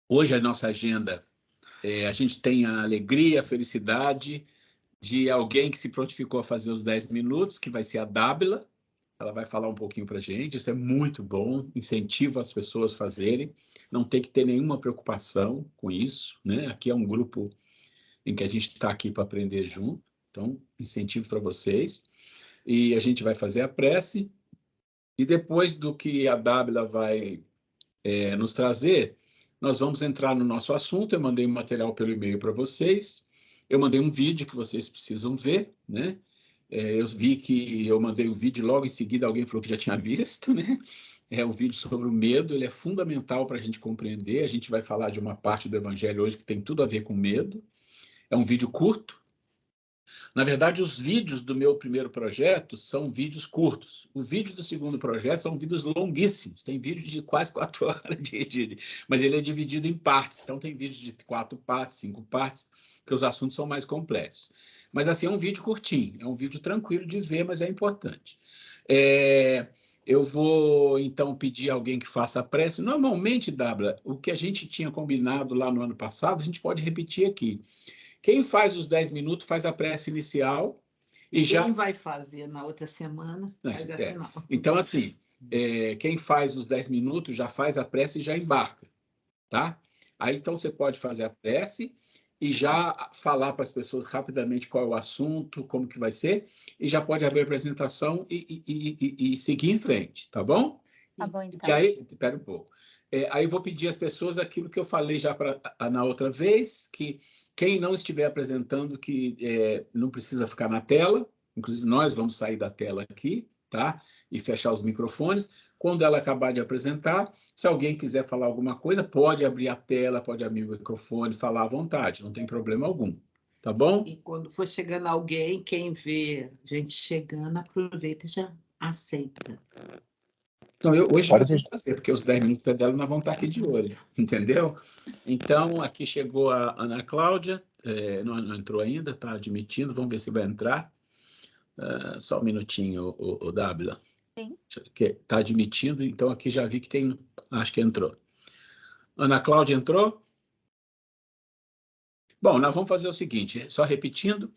Hoje a nossa agenda, a gente tem a alegria, a felicidade de alguém que se prontificou a fazer os 10 minutos, que vai ser a Dábila. Ela vai falar um pouquinho para a gente, isso é muito bom, incentivo as pessoas a fazerem, não tem que ter nenhuma preocupação com isso, né? Aqui é um grupo em que a gente está aqui para aprender junto, então, incentivo para vocês. E a gente vai fazer a prece, e depois do que a Dábila vai nos trazer, nós vamos entrar no nosso assunto. Eu mandei um material pelo e-mail para vocês, eu mandei um vídeo que vocês precisam ver, né? Eu vi que eu mandei o vídeo, logo em seguida alguém falou que já tinha visto, né? É um vídeo sobre o medo, ele é fundamental para a gente compreender. A gente vai falar de uma parte do Evangelho hoje que tem tudo a ver com medo. É um vídeo curto. Na verdade, os vídeos do meu primeiro projeto são vídeos curtos. O vídeo do segundo projeto são vídeos longuíssimos. Tem vídeo de quase 4 horas, mas ele é dividido em partes. Então, tem vídeos de 4 partes, 5 partes, porque os assuntos são mais complexos. Mas, assim, é um vídeo curtinho. É um vídeo tranquilo de ver, mas é importante. Eu vou, então, pedir a alguém que faça a prece. Normalmente, Dabra, o que a gente tinha combinado lá no ano passado, a gente pode repetir aqui. Quem faz os 10 minutos faz a prece inicial e quem já... vai fazer na outra semana faz a final. Então, assim, quem faz os 10 minutos já faz a prece e já embarca, tá? Aí, então, você pode fazer a prece e já falar para as pessoas rapidamente qual é o assunto, como que vai ser, e já pode abrir a apresentação e seguir em frente, tá bom? Tá bom, então. E aí, espera um pouco. Aí eu vou pedir às pessoas aquilo que eu falei já na outra vez, que quem não estiver apresentando, que não precisa ficar na tela, inclusive nós vamos sair da tela aqui, tá? E fechar os microfones. Quando ela acabar de apresentar, se alguém quiser falar alguma coisa, pode abrir a tela, pode abrir o microfone, falar à vontade, não tem problema algum, tá bom? E quando for chegando alguém, quem vê gente chegando, aproveita e já aceita. Então, hoje nós vamos fazer, porque os 10 minutos dela nós vamos estar aqui de olho, entendeu? Então, aqui chegou a Ana Cláudia, não entrou ainda, está admitindo, vamos ver se vai entrar. Só um minutinho, o Dábila. Sim. Está admitindo, então aqui já vi que tem, acho que entrou. Ana Cláudia entrou? Bom, nós vamos fazer o seguinte, só repetindo,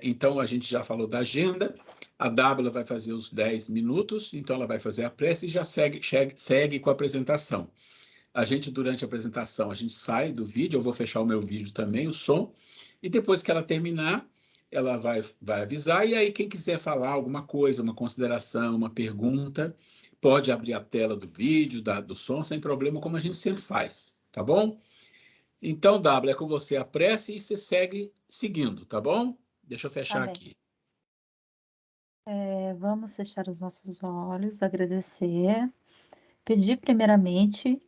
então a gente já falou da agenda, a Dábila vai fazer os 10 minutos, então ela vai fazer a prece e já segue com a apresentação. A gente, durante a apresentação, a gente sai do vídeo, eu vou fechar o meu vídeo também, o som, e depois que ela terminar, ela vai avisar, e aí quem quiser falar alguma coisa, uma consideração, uma pergunta, pode abrir a tela do vídeo, do som, sem problema, como a gente sempre faz, tá bom? Então, Dábila, é com você a prece e você segue seguindo, tá bom? Deixa eu fechar aqui. Vamos fechar os nossos olhos, agradecer, pedir primeiramente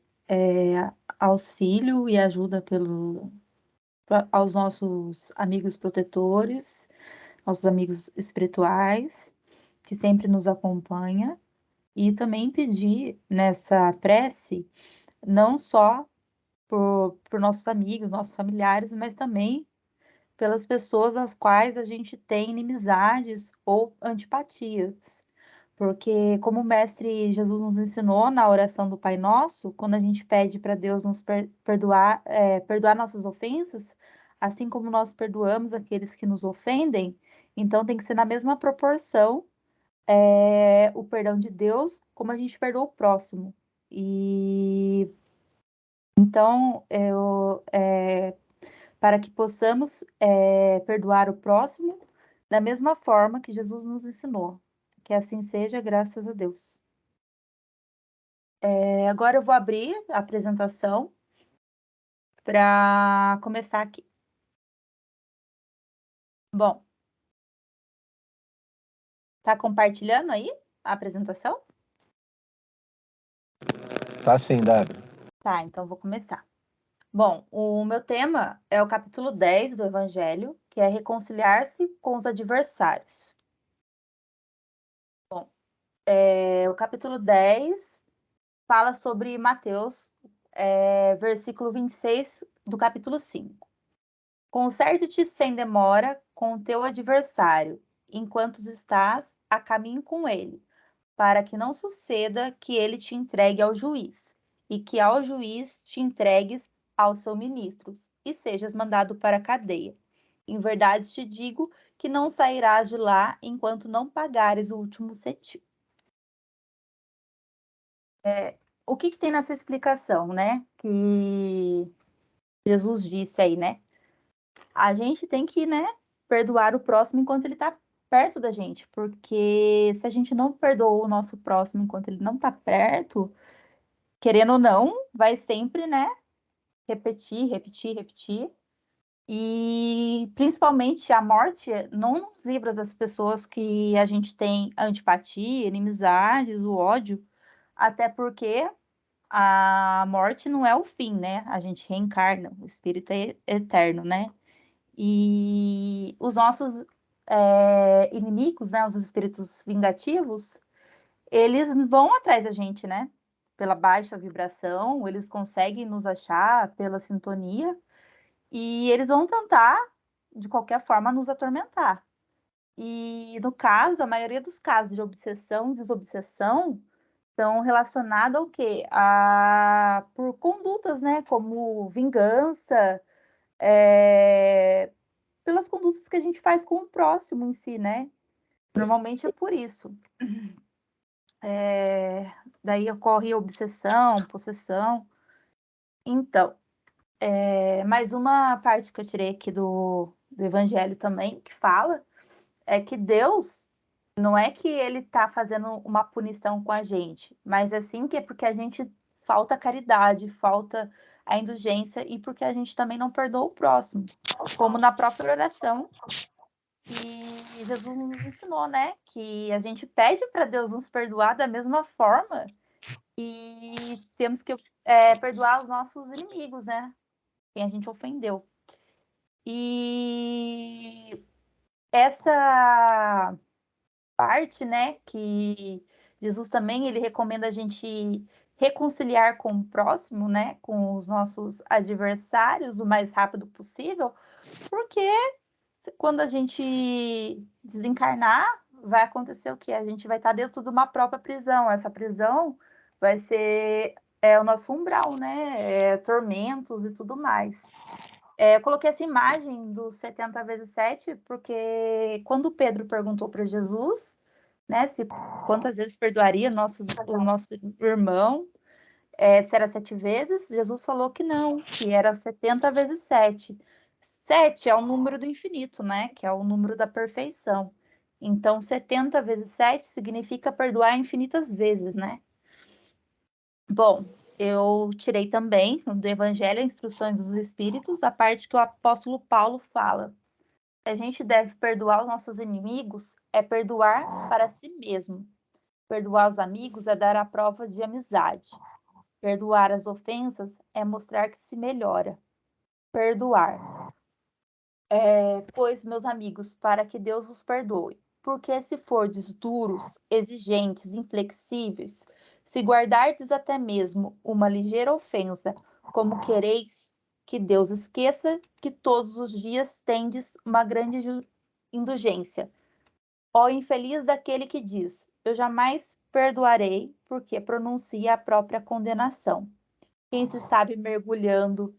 auxílio e ajuda aos nossos amigos protetores, aos amigos espirituais, que sempre nos acompanham, e também pedir nessa prece, não só por nossos amigos, nossos familiares, mas também pelas pessoas às quais a gente tem inimizades ou antipatias. Porque, como o Mestre Jesus nos ensinou na oração do Pai Nosso, quando a gente pede para Deus nos perdoar nossas ofensas, assim como nós perdoamos aqueles que nos ofendem, então tem que ser na mesma proporção o perdão de Deus, como a gente perdoa o próximo. E então, para que possamos perdoar o próximo da mesma forma que Jesus nos ensinou. Que assim seja, graças a Deus. Agora eu vou abrir a apresentação para começar aqui. Bom, tá compartilhando aí a apresentação? Tá sim, Dábila. Tá, então vou começar. Bom, o meu tema é o capítulo 10 do Evangelho, que é reconciliar-se com os adversários. Bom, o capítulo 10 fala sobre Mateus, versículo 26 do capítulo 5. Conserte-te sem demora com o teu adversário, enquanto estás a caminho com ele, para que não suceda que ele te entregue ao juiz, e que ao juiz te entregues aos seus ministros, e sejas mandado para a cadeia. Em verdade te digo que não sairás de lá enquanto não pagares o último cetim. O que tem nessa explicação, né? Que Jesus disse aí, né? A gente tem que, né, perdoar o próximo enquanto ele está perto da gente, porque se a gente não perdoa o nosso próximo enquanto ele não está perto, querendo ou não, vai sempre, né, repetir. E principalmente a morte não nos livra das pessoas que a gente tem antipatia, inimizades, o ódio, até porque a morte não é o fim, né? A gente reencarna, o espírito é eterno, né? E os nossos inimigos, né? Os espíritos vingativos, eles vão atrás da gente, né? Pela baixa vibração, eles conseguem nos achar pela sintonia e eles vão tentar, de qualquer forma, nos atormentar. E no caso, a maioria dos casos de obsessão e desobsessão estão relacionados ao quê? Por condutas, né? Como vingança, pelas condutas que a gente faz com o próximo em si, né? Normalmente é por isso. Daí ocorre obsessão, possessão. Então, mais uma parte que eu tirei aqui do Evangelho também, que fala, é que Deus, não é que ele está fazendo uma punição com a gente, mas assim que é porque a gente falta caridade, falta a indulgência e porque a gente também não perdoa o próximo, como na própria oração. E Jesus nos ensinou, né, que a gente pede para Deus nos perdoar da mesma forma e temos que perdoar os nossos inimigos, né, quem a gente ofendeu. E essa parte, né, que Jesus também ele recomenda a gente reconciliar com o próximo, né, com os nossos adversários o mais rápido possível, porque quando a gente desencarnar, vai acontecer o quê? A gente vai estar dentro de uma própria prisão. Essa prisão vai ser o nosso umbral, né? Tormentos e tudo mais. Eu coloquei essa imagem dos 70 vezes 7, porque quando Pedro perguntou para Jesus, né, quantas vezes perdoaria o nosso irmão, se era 7 vezes, Jesus falou que não, que era 70 vezes 7. 7 é o número do infinito, né? Que é o número da perfeição. Então, 70 vezes 7 significa perdoar infinitas vezes, né? Bom, eu tirei também do Evangelho, Instruções dos Espíritos, a parte que o apóstolo Paulo fala. A gente deve perdoar os nossos inimigos, é perdoar para si mesmo. Perdoar os amigos é dar a prova de amizade. Perdoar as ofensas é mostrar que se melhora. Perdoar. Pois, meus amigos, para que Deus os perdoe. Porque se fordes duros, exigentes, inflexíveis, se guardardes até mesmo uma ligeira ofensa, como quereis que Deus esqueça que todos os dias tendes uma grande indulgência. Ó infeliz daquele que diz, eu jamais perdoarei, porque pronuncia a própria condenação. Quem se sabe mergulhando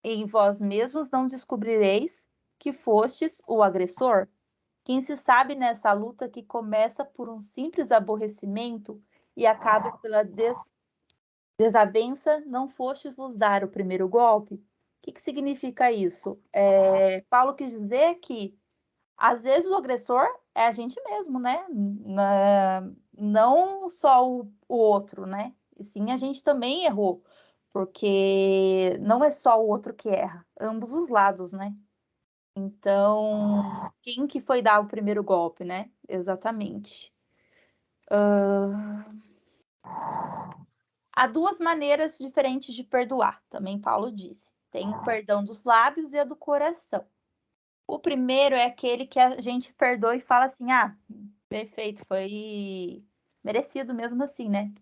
em vós mesmos não descobrireis que fostes o agressor? Quem se sabe nessa luta que começa por um simples aborrecimento e acaba pela desavença, não fostes vos dar o primeiro golpe? O que significa isso? Paulo quis dizer que, às vezes, o agressor é a gente mesmo, né? Não só o outro, né? E sim, a gente também errou. Porque não é só o outro que erra, ambos os lados, né? Então, quem que foi dar o primeiro golpe, né? Exatamente. Há duas maneiras diferentes de perdoar, também Paulo disse. Tem o perdão dos lábios e a do coração. O primeiro é aquele que a gente perdoa e fala assim, perfeito, foi merecido mesmo assim, né?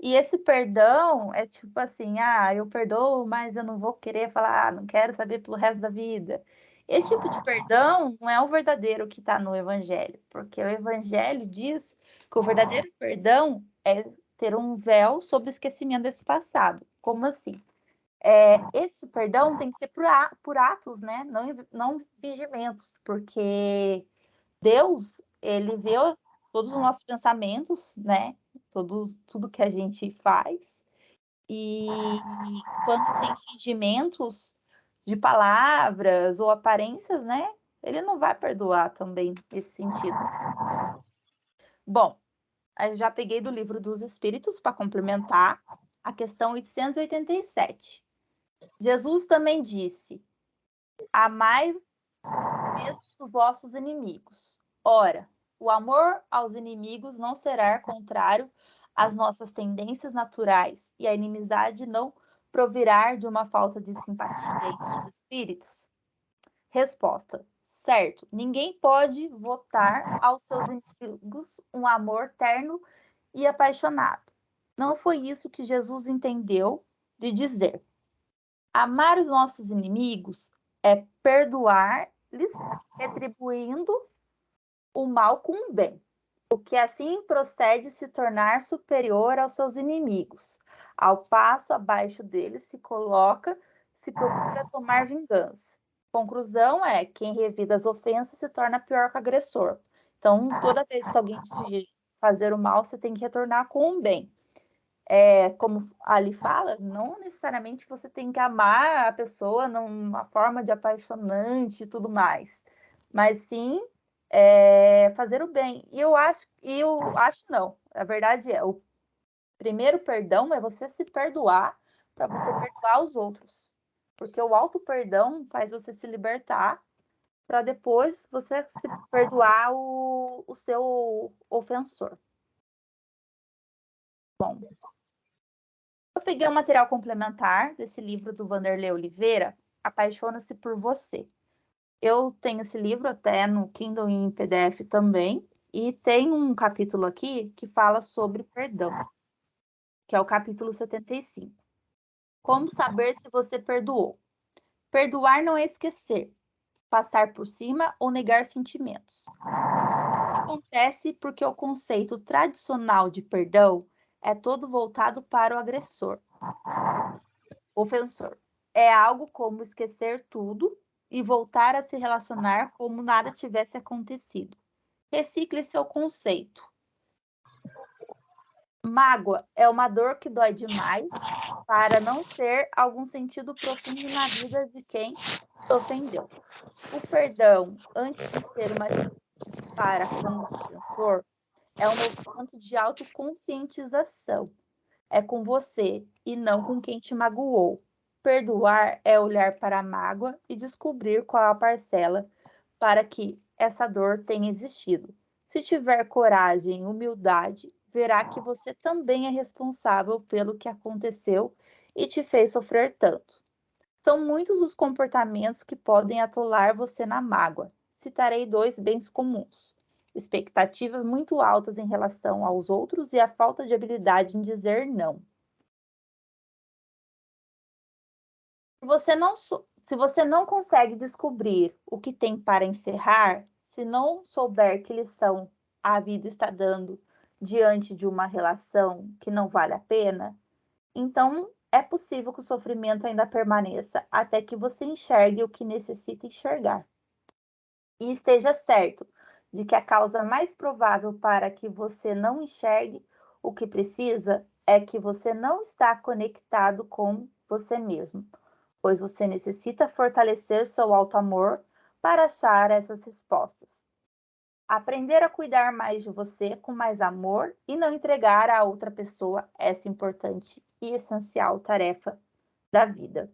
E esse perdão é tipo assim, eu perdoo, mas eu não vou querer falar, não quero saber pelo resto da vida. Esse tipo de perdão não é o verdadeiro que está no Evangelho, porque o Evangelho diz que o verdadeiro perdão é ter um véu sobre o esquecimento desse passado. Como assim? Esse perdão tem que ser por atos, né? Não fingimentos, porque Deus, ele vê todos os nossos pensamentos, né? Tudo que a gente faz. E quando tem fingimentos de palavras ou aparências, né? Ele não vai perdoar também nesse sentido. Bom, eu já peguei do Livro dos Espíritos para complementar a questão 887. Jesus também disse: amai mesmo os vossos inimigos. Ora, o amor aos inimigos não será contrário às nossas tendências naturais, e a inimizade não provirá de uma falta de simpatia entre os espíritos? Resposta: certo, ninguém pode votar aos seus inimigos um amor terno e apaixonado. Não foi isso que Jesus entendeu de dizer. Amar os nossos inimigos é perdoar-lhes, retribuindo o mal com o bem, o que assim procede se tornar superior aos seus inimigos. Ao passo abaixo deles se procura tomar vingança. Conclusão é: quem revida as ofensas se torna pior que o agressor. Então, toda vez que alguém te fazer o mal, você tem que retornar com o bem. Como ali fala, não necessariamente você tem que amar a pessoa numa forma de apaixonante e tudo mais, mas sim fazer o bem. E eu acho não, a verdade o primeiro perdão é você se perdoar para você perdoar os outros, porque o auto-perdão faz você se libertar para depois você se perdoar o seu ofensor. Bom, eu peguei um material complementar desse livro do Vanderlei Oliveira, Apaixona-se por Você. Eu tenho esse livro até no Kindle e em PDF também, e tem um capítulo aqui que fala sobre perdão, que é o capítulo 75. Como saber se você perdoou? Perdoar não é esquecer, passar por cima ou negar sentimentos. Acontece porque o conceito tradicional de perdão é todo voltado para o agressor, ofensor. É algo como esquecer tudo e voltar a se relacionar como nada tivesse acontecido. Recicle seu conceito. Mágoa é uma dor que dói demais para não ter algum sentido profundo na vida de quem se ofendeu. O perdão, antes de ser uma para com o ofensor, é um movimento de autoconscientização. É com você e não com quem te magoou. Perdoar é olhar para a mágoa e descobrir qual a parcela para que essa dor tenha existido. Se tiver coragem e humildade, verá que você também é responsável pelo que aconteceu e te fez sofrer tanto. São muitos os comportamentos que podem atolar você na mágoa. Citarei 2 bens comuns: expectativas muito altas em relação aos outros e a falta de habilidade em dizer não. Se você não consegue descobrir o que tem para encerrar, se não souber que lição a vida está dando diante de uma relação que não vale a pena, então é possível que o sofrimento ainda permaneça até que você enxergue o que necessita enxergar. E esteja certo de que a causa mais provável para que você não enxergue o que precisa é que você não está conectado com você mesmo, pois você necessita fortalecer seu auto-amor para achar essas respostas. Aprender a cuidar mais de você com mais amor e não entregar a outra pessoa essa importante e essencial tarefa da vida.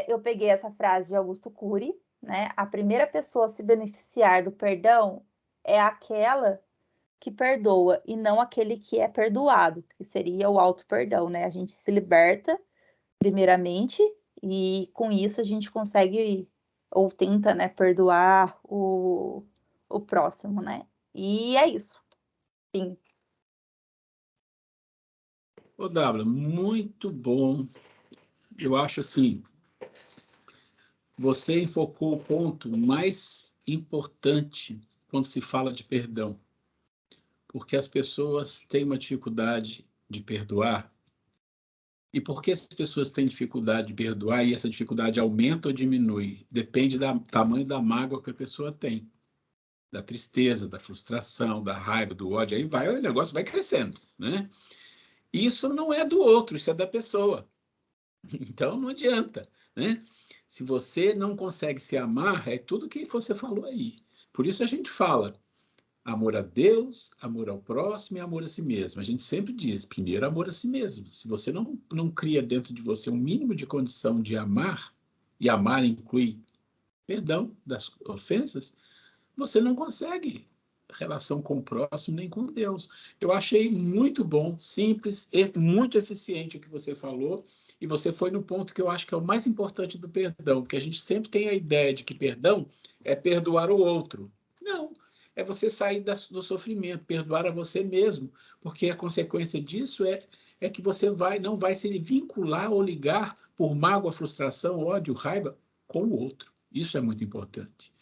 Eu peguei essa frase de Augusto Cury, né? A primeira pessoa a se beneficiar do perdão é aquela que perdoa e não aquele que é perdoado, que seria o auto-perdão, né? A gente se liberta primeiramente, e com isso a gente consegue ou tenta, né, perdoar o próximo, né? E é isso. Sim. Ô, W, muito bom. Eu acho assim, você enfocou o ponto mais importante quando se fala de perdão. porque as pessoas têm uma dificuldade de perdoar. E por que as pessoas têm dificuldade de perdoar e essa dificuldade aumenta ou diminui? Depende do tamanho da mágoa que a pessoa tem, da tristeza, da frustração, da raiva, do ódio. Aí vai, o negócio vai crescendo, né? Isso não é do outro, isso é da pessoa. Então não adianta, né? Se você não consegue se amar, é tudo que você falou aí. Por isso a gente fala amor a Deus, amor ao próximo e amor a si mesmo. A gente sempre diz, primeiro amor a si mesmo. Se você não cria dentro de você um mínimo de condição de amar, e amar inclui perdão das ofensas, você não consegue relação com o próximo nem com Deus. Eu achei muito bom, simples e muito eficiente o que você falou, e você foi no ponto que eu acho que é o mais importante do perdão, porque a gente sempre tem a ideia de que perdão é perdoar o outro. Não, é você sair do sofrimento, perdoar a você mesmo, porque a consequência disso é que você não vai se vincular ou ligar por mágoa, frustração, ódio, raiva com o outro. Isso é muito importante.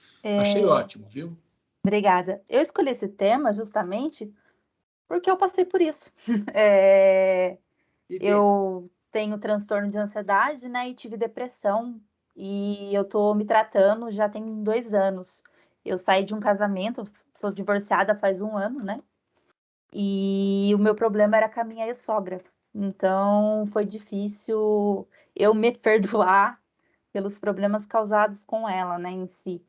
Achei ótimo, viu? Obrigada. Eu escolhi esse tema justamente porque eu passei por isso. Eu tenho transtorno de ansiedade, né? E tive depressão. E eu tô me tratando já tem 2 anos. Eu saí de um casamento, sou divorciada faz 1 ano, né? E o meu problema era com a minha ex-sogra. Então foi difícil eu me perdoar pelos problemas causados com ela, né, em si.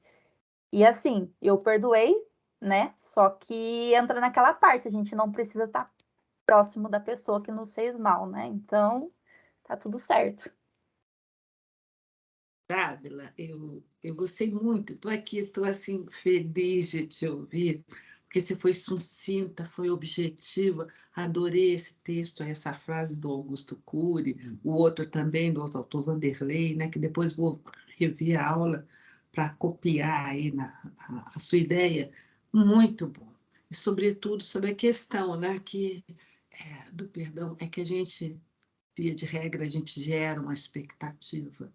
E assim, eu perdoei, né? Só que entra naquela parte, a gente não precisa estar próximo da pessoa que nos fez mal, né? Então, tá tudo certo. Dávila, eu gostei muito. Estou aqui, estou assim, feliz de te ouvir, porque você foi sucinta, foi objetiva. Adorei esse texto, essa frase do Augusto Cury, o outro também, do outro autor Vanderlei, né, que depois vou rever a aula para copiar aí a sua ideia. Muito bom. E, sobretudo, sobre a questão, né, do perdão, é que a gente, via de regra, a gente gera uma expectativa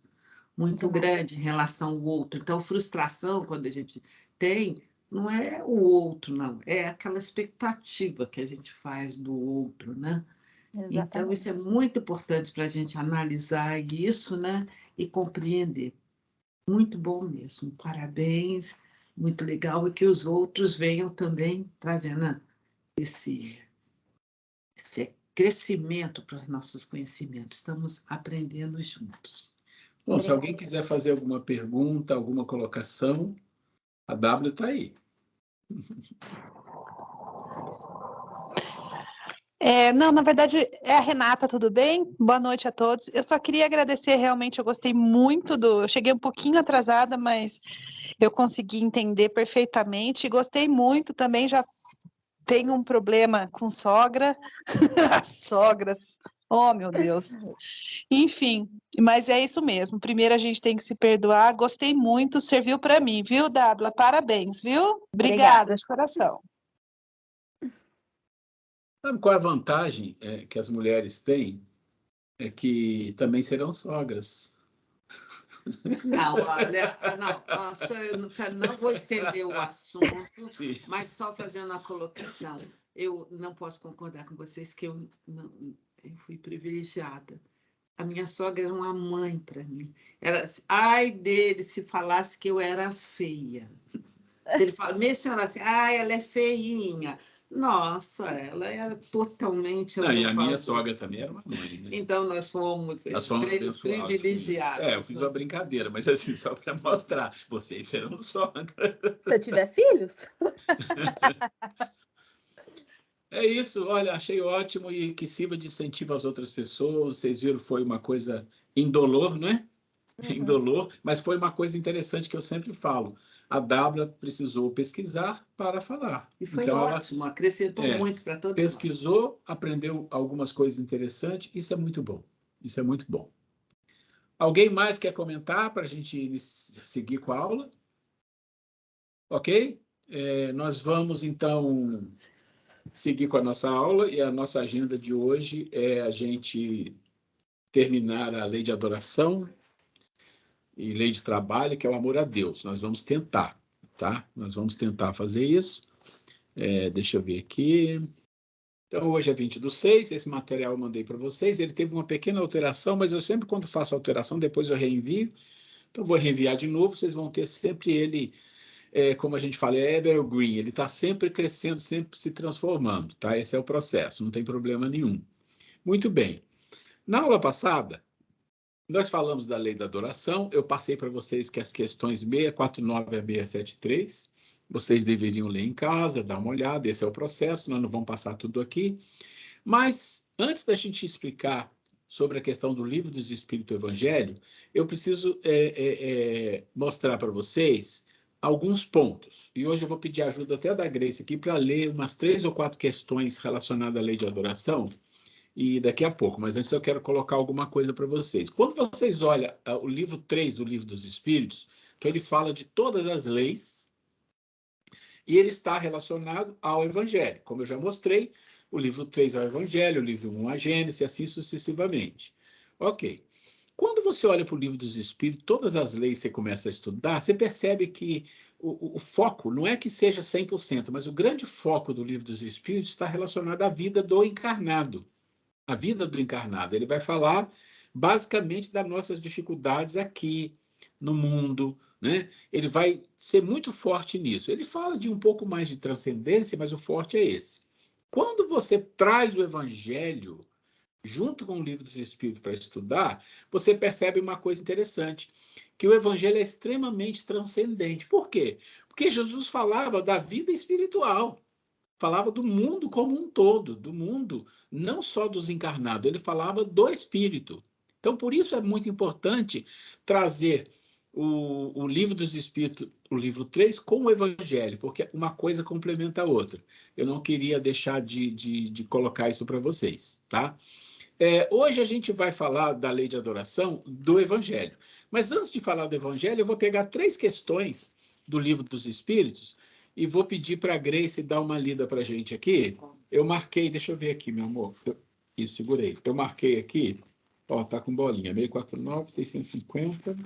muito grande em relação ao outro. Então, frustração, quando a gente tem, não é o outro, não, é aquela expectativa que a gente faz do outro, né? Exatamente. Então, isso é muito importante para a gente analisar isso, né? E compreender. Muito bom mesmo, parabéns, muito legal, e que os outros venham também trazendo esse crescimento para os nossos conhecimentos. Estamos aprendendo juntos. Bom, se alguém quiser fazer alguma pergunta, alguma colocação, a W está aí. Não, na verdade, é a Renata, tudo bem? Boa noite a todos. Eu só queria agradecer, realmente, eu gostei muito Eu cheguei um pouquinho atrasada, mas eu consegui entender perfeitamente. Gostei muito também, já tenho um problema com sogra, as sogras, oh meu Deus. Enfim, mas é isso mesmo. Primeiro a gente tem que se perdoar. Gostei muito, serviu para mim, viu, Dábila? Parabéns, viu? Obrigada de coração. Sabe qual é a vantagem que as mulheres têm? É que também serão sogras. Não, olha, não vou estender o assunto, Sim. mas só fazendo a colocação. Eu não posso concordar com vocês que eu fui privilegiada. A minha sogra era uma mãe para mim. Ai dele se falasse que eu era feia. Se ele mencionasse, ela é feinha. Nossa, ela era totalmente ao Não, e meu a minha favor. sogra também era uma mãe, né? Então, nós fomos abençoados. privilegiados. Eu fiz uma brincadeira, mas assim, só para mostrar, vocês serão sogras. Se eu tiver filhos? É isso, olha, achei ótimo e que sirva de incentivo às outras pessoas. Vocês viram, foi uma coisa indolor, né? Indolor, mas foi uma coisa interessante que eu sempre falo. A Dábila precisou pesquisar para falar. E foi então, ótimo, acrescentou muito para todos nós. Pesquisou, aprendeu algumas coisas interessantes, isso é muito bom. Isso é muito bom. Alguém mais quer comentar para a gente seguir com a aula? Ok? Nós vamos, então, seguir com a nossa aula, e a nossa agenda de hoje é a gente terminar a lei de adoração e lei de trabalho, que é o amor a Deus. Nós vamos tentar, tá? Nós vamos tentar fazer isso. Deixa eu ver aqui. Então, hoje é 20/6, esse material eu mandei para vocês. Ele teve uma pequena alteração, mas eu sempre, quando faço alteração, depois eu reenvio. Então, vou reenviar de novo, vocês vão ter sempre ele, como a gente fala, é evergreen. Ele está sempre crescendo, sempre se transformando, tá? Esse é o processo, não tem problema nenhum. Muito bem. Na aula passada, nós falamos da lei da adoração. Eu passei para vocês que as questões 649 a 673, vocês deveriam ler em casa, dar uma olhada. Esse é o processo, nós não vamos passar tudo aqui. Mas, antes da gente explicar sobre a questão do Livro dos Espíritos do Evangelho, eu preciso mostrar para vocês alguns pontos. E hoje eu vou pedir ajuda até da Grace aqui para ler umas 3 ou 4 questões relacionadas à lei de adoração, e daqui a pouco, mas antes eu quero colocar alguma coisa para vocês. Quando vocês olham o livro 3 do Livro dos Espíritos, então ele fala de todas as leis e ele está relacionado ao Evangelho. Como eu já mostrei, o livro 3 é o Evangelho, o livro 1 é a Gênesis, assim sucessivamente. Ok. Quando você olha para o Livro dos Espíritos, todas as leis você começa a estudar, você percebe que o foco não é que seja 100%, mas o grande foco do Livro dos Espíritos está relacionado à vida do encarnado. A vida do encarnado. Ele vai falar basicamente das nossas dificuldades aqui no mundo, né? Ele vai ser muito forte nisso. Ele fala de um pouco mais de transcendência, mas o forte é esse. Quando você traz o Evangelho junto com o Livro dos Espíritos para estudar, você percebe uma coisa interessante, que o Evangelho é extremamente transcendente. Por quê? Porque Jesus falava da vida espiritual. Falava do mundo como um todo, do mundo, não só dos encarnados, ele falava do espírito. Então, por isso é muito importante trazer o Livro dos Espíritos, o livro 3, com o Evangelho, porque uma coisa complementa a outra. Eu não queria deixar de colocar isso para vocês, tá? Hoje a gente vai falar da lei de adoração do Evangelho. Mas antes de falar do Evangelho, eu vou pegar 3 questões do Livro dos Espíritos e vou pedir para a Grace dar uma lida para a gente aqui. Eu marquei, deixa eu ver aqui, meu amor. Isso, segurei. Eu marquei aqui, ó, tá com bolinha, 649, 650,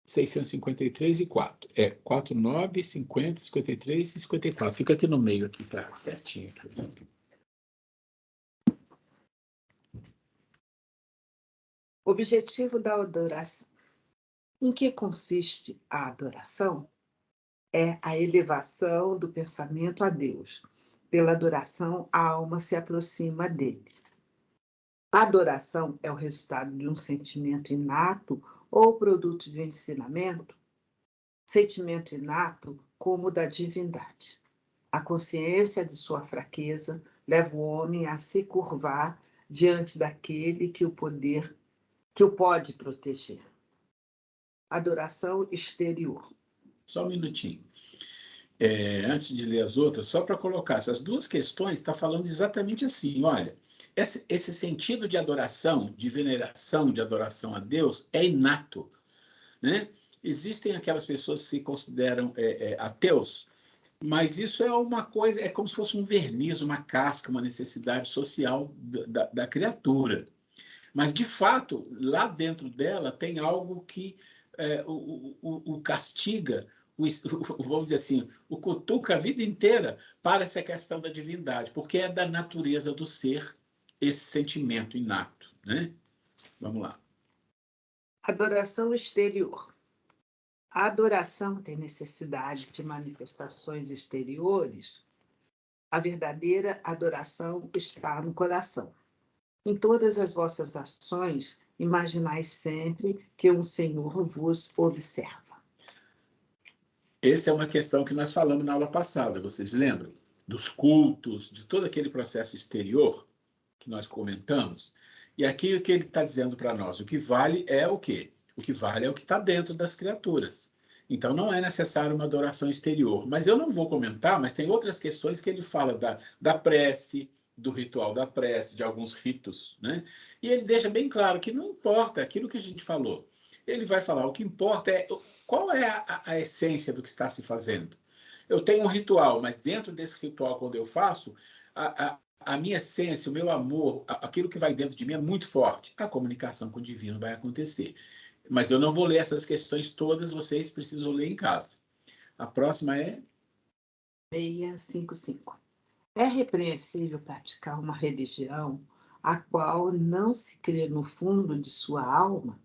653 e 4. 49, 50, 53 e 54. Fica aqui no meio, aqui, tá certinho. Objetivo da adoração. Em que consiste a adoração? É a elevação do pensamento a Deus. Pela adoração, a alma se aproxima dele. A adoração é o resultado de um sentimento inato ou produto de um ensinamento? Sentimento inato como o da divindade. A consciência de sua fraqueza leva o homem a se curvar diante daquele que o pode proteger. Adoração exterior. Só um minutinho. Antes de ler as outras, só para colocar essas 2 questões, está falando exatamente assim, olha, esse sentido de adoração, de veneração, de adoração a Deus é inato, né? Existem aquelas pessoas que se consideram ateus, mas isso é uma coisa, é como se fosse um verniz, uma casca, uma necessidade social da criatura. Mas, de fato, lá dentro dela tem algo que o castiga, vamos dizer assim, o cutuca a vida inteira para essa questão da divindade, porque é da natureza do ser esse sentimento inato, né? Vamos lá. Adoração exterior. A adoração tem necessidade de manifestações exteriores? A verdadeira adoração está no coração. Em todas as vossas ações, imaginai sempre que um Senhor vos observa. Essa é uma questão que nós falamos na aula passada, vocês lembram? Dos cultos, de todo aquele processo exterior que nós comentamos. E aqui o que ele está dizendo para nós? O que vale é o quê? O que vale é o que está dentro das criaturas. Então, não é necessário uma adoração exterior. Mas eu não vou comentar, mas tem outras questões que ele fala da prece, do ritual da prece, de alguns ritos, né? E ele deixa bem claro que não importa aquilo que a gente falou. Ele vai falar, o que importa é qual é a essência do que está se fazendo. Eu tenho um ritual, mas dentro desse ritual, quando eu faço, a minha essência, o meu amor, aquilo que vai dentro de mim é muito forte. A comunicação com o divino vai acontecer. Mas eu não vou ler essas questões todas, vocês precisam ler em casa. A próxima é 655. É repreensível praticar uma religião a qual não se crê no fundo de sua alma,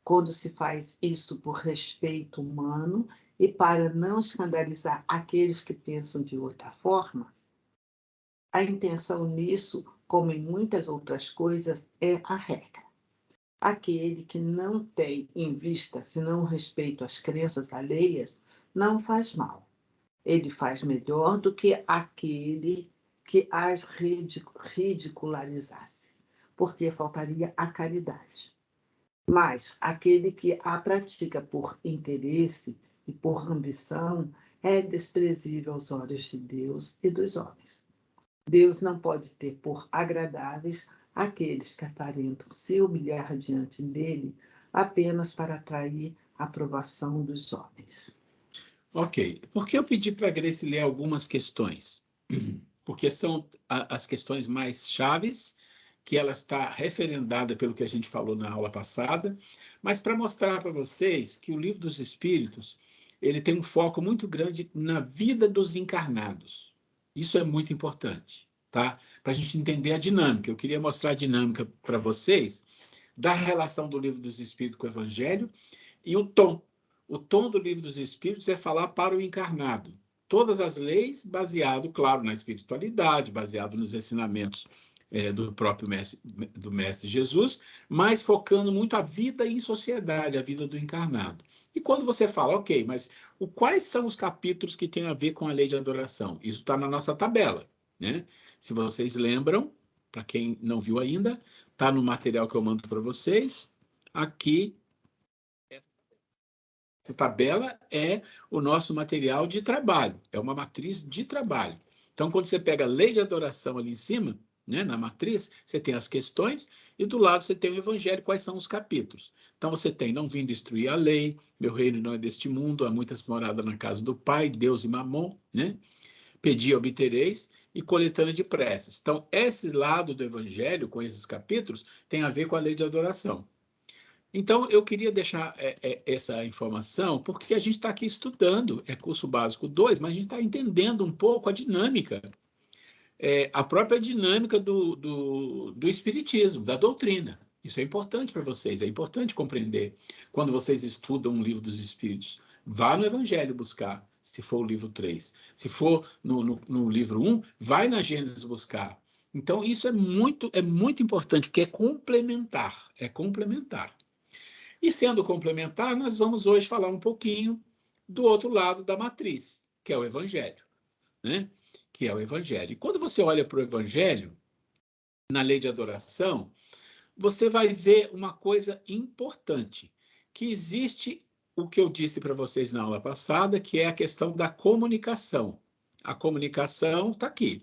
quando se faz isso por respeito humano e para não escandalizar aqueles que pensam de outra forma? A intenção nisso, como em muitas outras coisas, é a regra. Aquele que não tem em vista senão o respeito às crenças alheias, não faz mal. Ele faz melhor do que aquele que as ridicularizasse, porque faltaria a caridade. Mas aquele que a pratica por interesse e por ambição é desprezível aos olhos de Deus e dos homens. Deus não pode ter por agradáveis aqueles que aparentam se humilhar diante dele apenas para atrair a aprovação dos homens. Ok. Por que eu pedi para a Grace ler algumas questões? Porque são as questões mais chaves, que ela está referendada pelo que a gente falou na aula passada, mas para mostrar para vocês que o Livro dos Espíritos, ele tem um foco muito grande na vida dos encarnados. Isso é muito importante, tá? Para a gente entender a dinâmica. Eu queria mostrar a dinâmica para vocês da relação do Livro dos Espíritos com o Evangelho e o tom. O tom do Livro dos Espíritos é falar para o encarnado. Todas as leis baseado, claro, na espiritualidade, baseado nos ensinamentos do próprio do Mestre Jesus, mas focando muito a vida em sociedade, a vida do encarnado. E quando você fala, ok, mas quais são os capítulos que têm a ver com a lei de adoração? Isso está na nossa tabela, né? Se vocês lembram, para quem não viu ainda, está no material que eu mando para vocês. Aqui, essa tabela é o nosso material de trabalho, é uma matriz de trabalho. Então, quando você pega a lei de adoração ali em cima, né, na matriz, você tem as questões e do lado você tem o evangelho, quais são os capítulos. Então você tem, não vim destruir a lei, meu reino não é deste mundo, há muitas moradas na casa do Pai, Deus e Mamon, né? Pedi, obtereis, e coletânea de preces. Então, esse lado do evangelho, com esses capítulos, tem a ver com a lei de adoração. Então, eu queria deixar essa informação, porque a gente está aqui estudando, é curso básico 2, mas a gente está entendendo um pouco a dinâmica, a própria dinâmica do espiritismo, da doutrina. Isso é importante para vocês, é importante compreender. Quando vocês estudam um livro dos Espíritos, vá no Evangelho buscar, se for o livro 3. Se for no livro 1, vai na Gênesis buscar. Então, isso é muito importante, porque é complementar, E sendo complementar, nós vamos hoje falar um pouquinho do outro lado da matriz, que é o Evangelho, né? Que é o Evangelho. E quando você olha para o Evangelho, na lei de adoração, você vai ver uma coisa importante, que existe o que eu disse para vocês na aula passada, que é a questão da comunicação. A comunicação está aqui.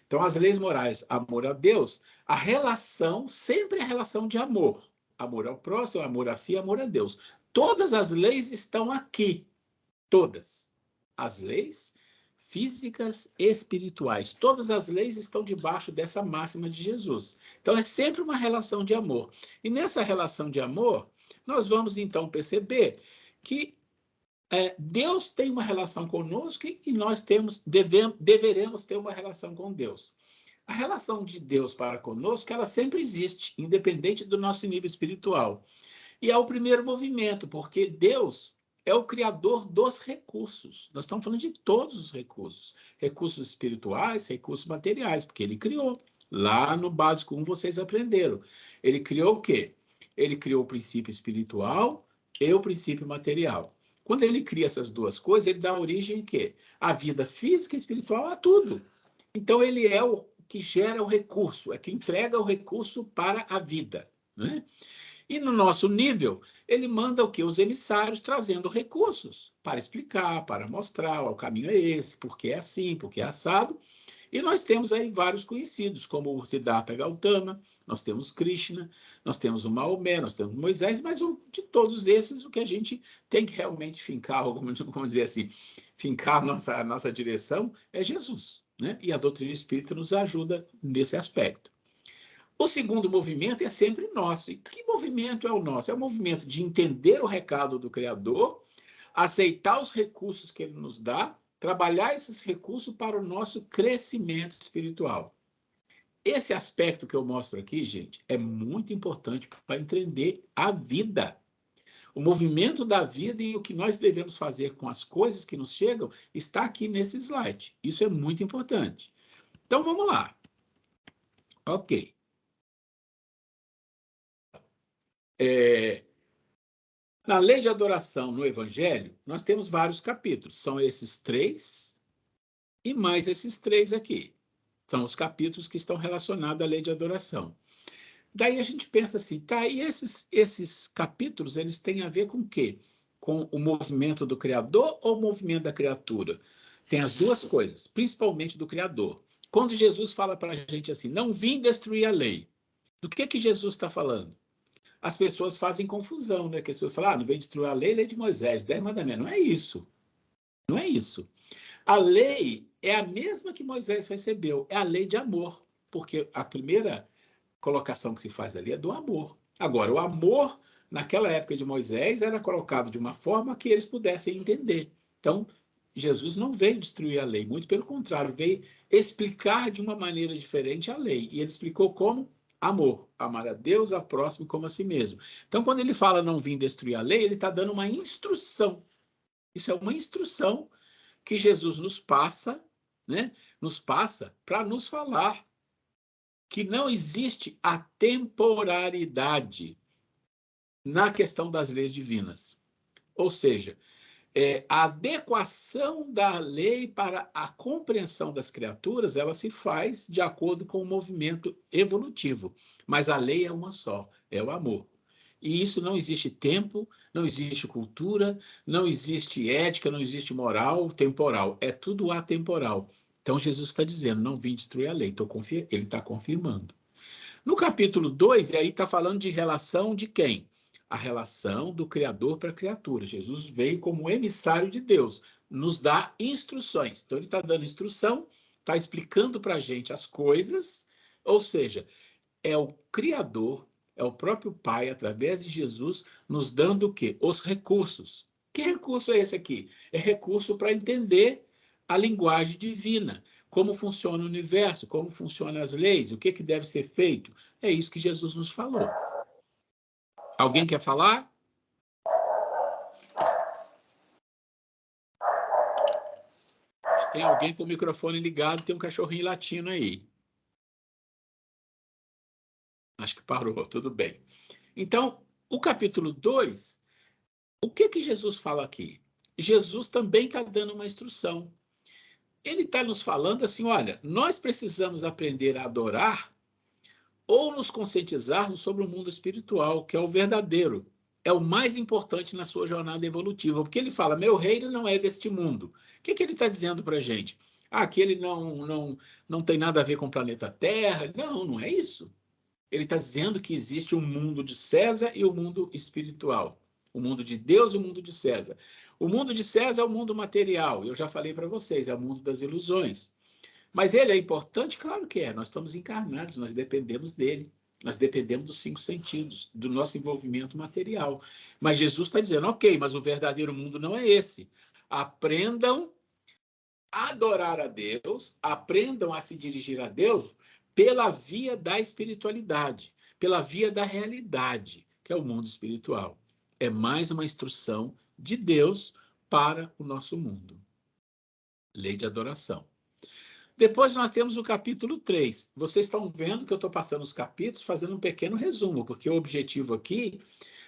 Então, as leis morais, amor a Deus, a relação, sempre é a relação de amor. Amor ao próximo, amor a si, amor a Deus. Todas as leis estão aqui. Todas. As leis físicas e espirituais. Todas as leis estão debaixo dessa máxima de Jesus. Então, é sempre uma relação de amor. E nessa relação de amor, nós vamos, então, perceber que Deus tem uma relação conosco e nós deveremos ter uma relação com Deus. A relação de Deus para conosco, ela sempre existe, independente do nosso nível espiritual. E é o primeiro movimento, porque Deus é o criador dos recursos. Nós estamos falando de todos os recursos. Recursos espirituais, recursos materiais, porque ele criou. Lá no básico 1 vocês aprenderam. Ele criou o quê? Ele criou o princípio espiritual e o princípio material. Quando ele cria essas duas coisas, ele dá origem a quê? A vida física e espiritual a tudo. Então, ele é o que gera o recurso, é que entrega o recurso para a vida, né? E no nosso nível, ele manda o quê? Os emissários trazendo recursos para explicar, para mostrar, o caminho é esse, porque é assim, porque é assado. E nós temos aí vários conhecidos, como o Siddhartha Gautama, nós temos Krishna, nós temos o Maomé, nós temos Moisés, mas de todos esses, o que a gente tem que realmente fincar, vamos dizer assim, fincar a nossa direção é Jesus, né? E a doutrina espírita nos ajuda nesse aspecto. O segundo movimento é sempre nosso. E que movimento é o nosso? É o movimento de entender o recado do Criador, aceitar os recursos que ele nos dá trabalhar esses recursos para o nosso crescimento espiritual. Esse aspecto que eu mostro aqui, gente, é muito importante para entender a vida. O movimento da vida e o que nós devemos fazer com as coisas que nos chegam está aqui nesse slide. Isso é muito importante. Então, vamos lá. Ok. Na lei de adoração no Evangelho, nós temos vários capítulos. São esses 3 e mais esses 3 aqui. São os capítulos que estão relacionados à lei de adoração. Daí a gente pensa assim, tá, e esses capítulos, eles têm a ver com o quê? Com o movimento do Criador ou o movimento da criatura? Tem as duas coisas, principalmente do Criador. Quando Jesus fala para a gente assim, não vim destruir a lei, do que Jesus está falando? As pessoas fazem confusão, né? Que as pessoas falam, não vem destruir a lei de Moisés, 10 mandamentos. Não é isso. Não é isso. A lei é a mesma que Moisés recebeu, é a lei de amor, porque a primeira colocação que se faz ali é do amor. Agora, o amor, naquela época de Moisés, era colocado de uma forma que eles pudessem entender. Então, Jesus não veio destruir a lei, muito pelo contrário, veio explicar de uma maneira diferente a lei. E ele explicou como amor, amar a Deus, a próximo como a si mesmo. Então, quando ele fala não vim destruir a lei, ele está dando uma instrução. Isso é uma instrução que Jesus nos passa, né? Nos passa para nos falar que não existe a temporalidade na questão das leis divinas. Ou seja, a adequação da lei para a compreensão das criaturas, ela se faz de acordo com o movimento evolutivo. Mas a lei é uma só, é o amor. E isso não existe tempo, não existe cultura, não existe ética, não existe moral temporal. É tudo atemporal. Então, Jesus está dizendo, não vim destruir a lei. Ele está confirmando. No capítulo 2, aí está falando de relação de quem? A relação do Criador para a criatura. Jesus veio como emissário de Deus, nos dá instruções. Então, ele está dando instrução, está explicando para a gente as coisas, ou seja, é o Criador, é o próprio Pai, através de Jesus, nos dando o quê? Os recursos. Que recurso é esse aqui? É recurso para entender a linguagem divina, como funciona o universo, como funcionam as leis, o que deve ser feito. É isso que Jesus nos falou. Alguém quer falar? Tem alguém com o microfone ligado, tem um cachorrinho latindo aí. Acho que parou, tudo bem. Então, o capítulo 2, o que Jesus fala aqui? Jesus também está dando uma instrução. Ele está nos falando assim, olha, nós precisamos aprender a adorar ou nos conscientizarmos sobre o mundo espiritual, que é o verdadeiro. É o mais importante na sua jornada evolutiva, porque ele fala, meu reino não é deste mundo. O que ele está dizendo para a gente? Que ele não tem nada a ver com o planeta Terra. Não, não é isso. Ele está dizendo que existe um mundo de César e o mundo espiritual. O mundo de Deus e o mundo de César. O mundo de César é o mundo material. Eu já falei para vocês, é o mundo das ilusões. Mas ele é importante? Claro que é. Nós estamos encarnados, nós dependemos dele. Nós dependemos dos 5 sentidos, do nosso envolvimento material. Mas Jesus está dizendo, ok, mas o verdadeiro mundo não é esse. Aprendam a adorar a Deus, aprendam a se dirigir a Deus pela via da espiritualidade, pela via da realidade, que é o mundo espiritual. É mais uma instrução de Deus para o nosso mundo. Lei de adoração. Depois nós temos o capítulo 3. Vocês estão vendo que eu estou passando os capítulos, fazendo um pequeno resumo, porque o objetivo aqui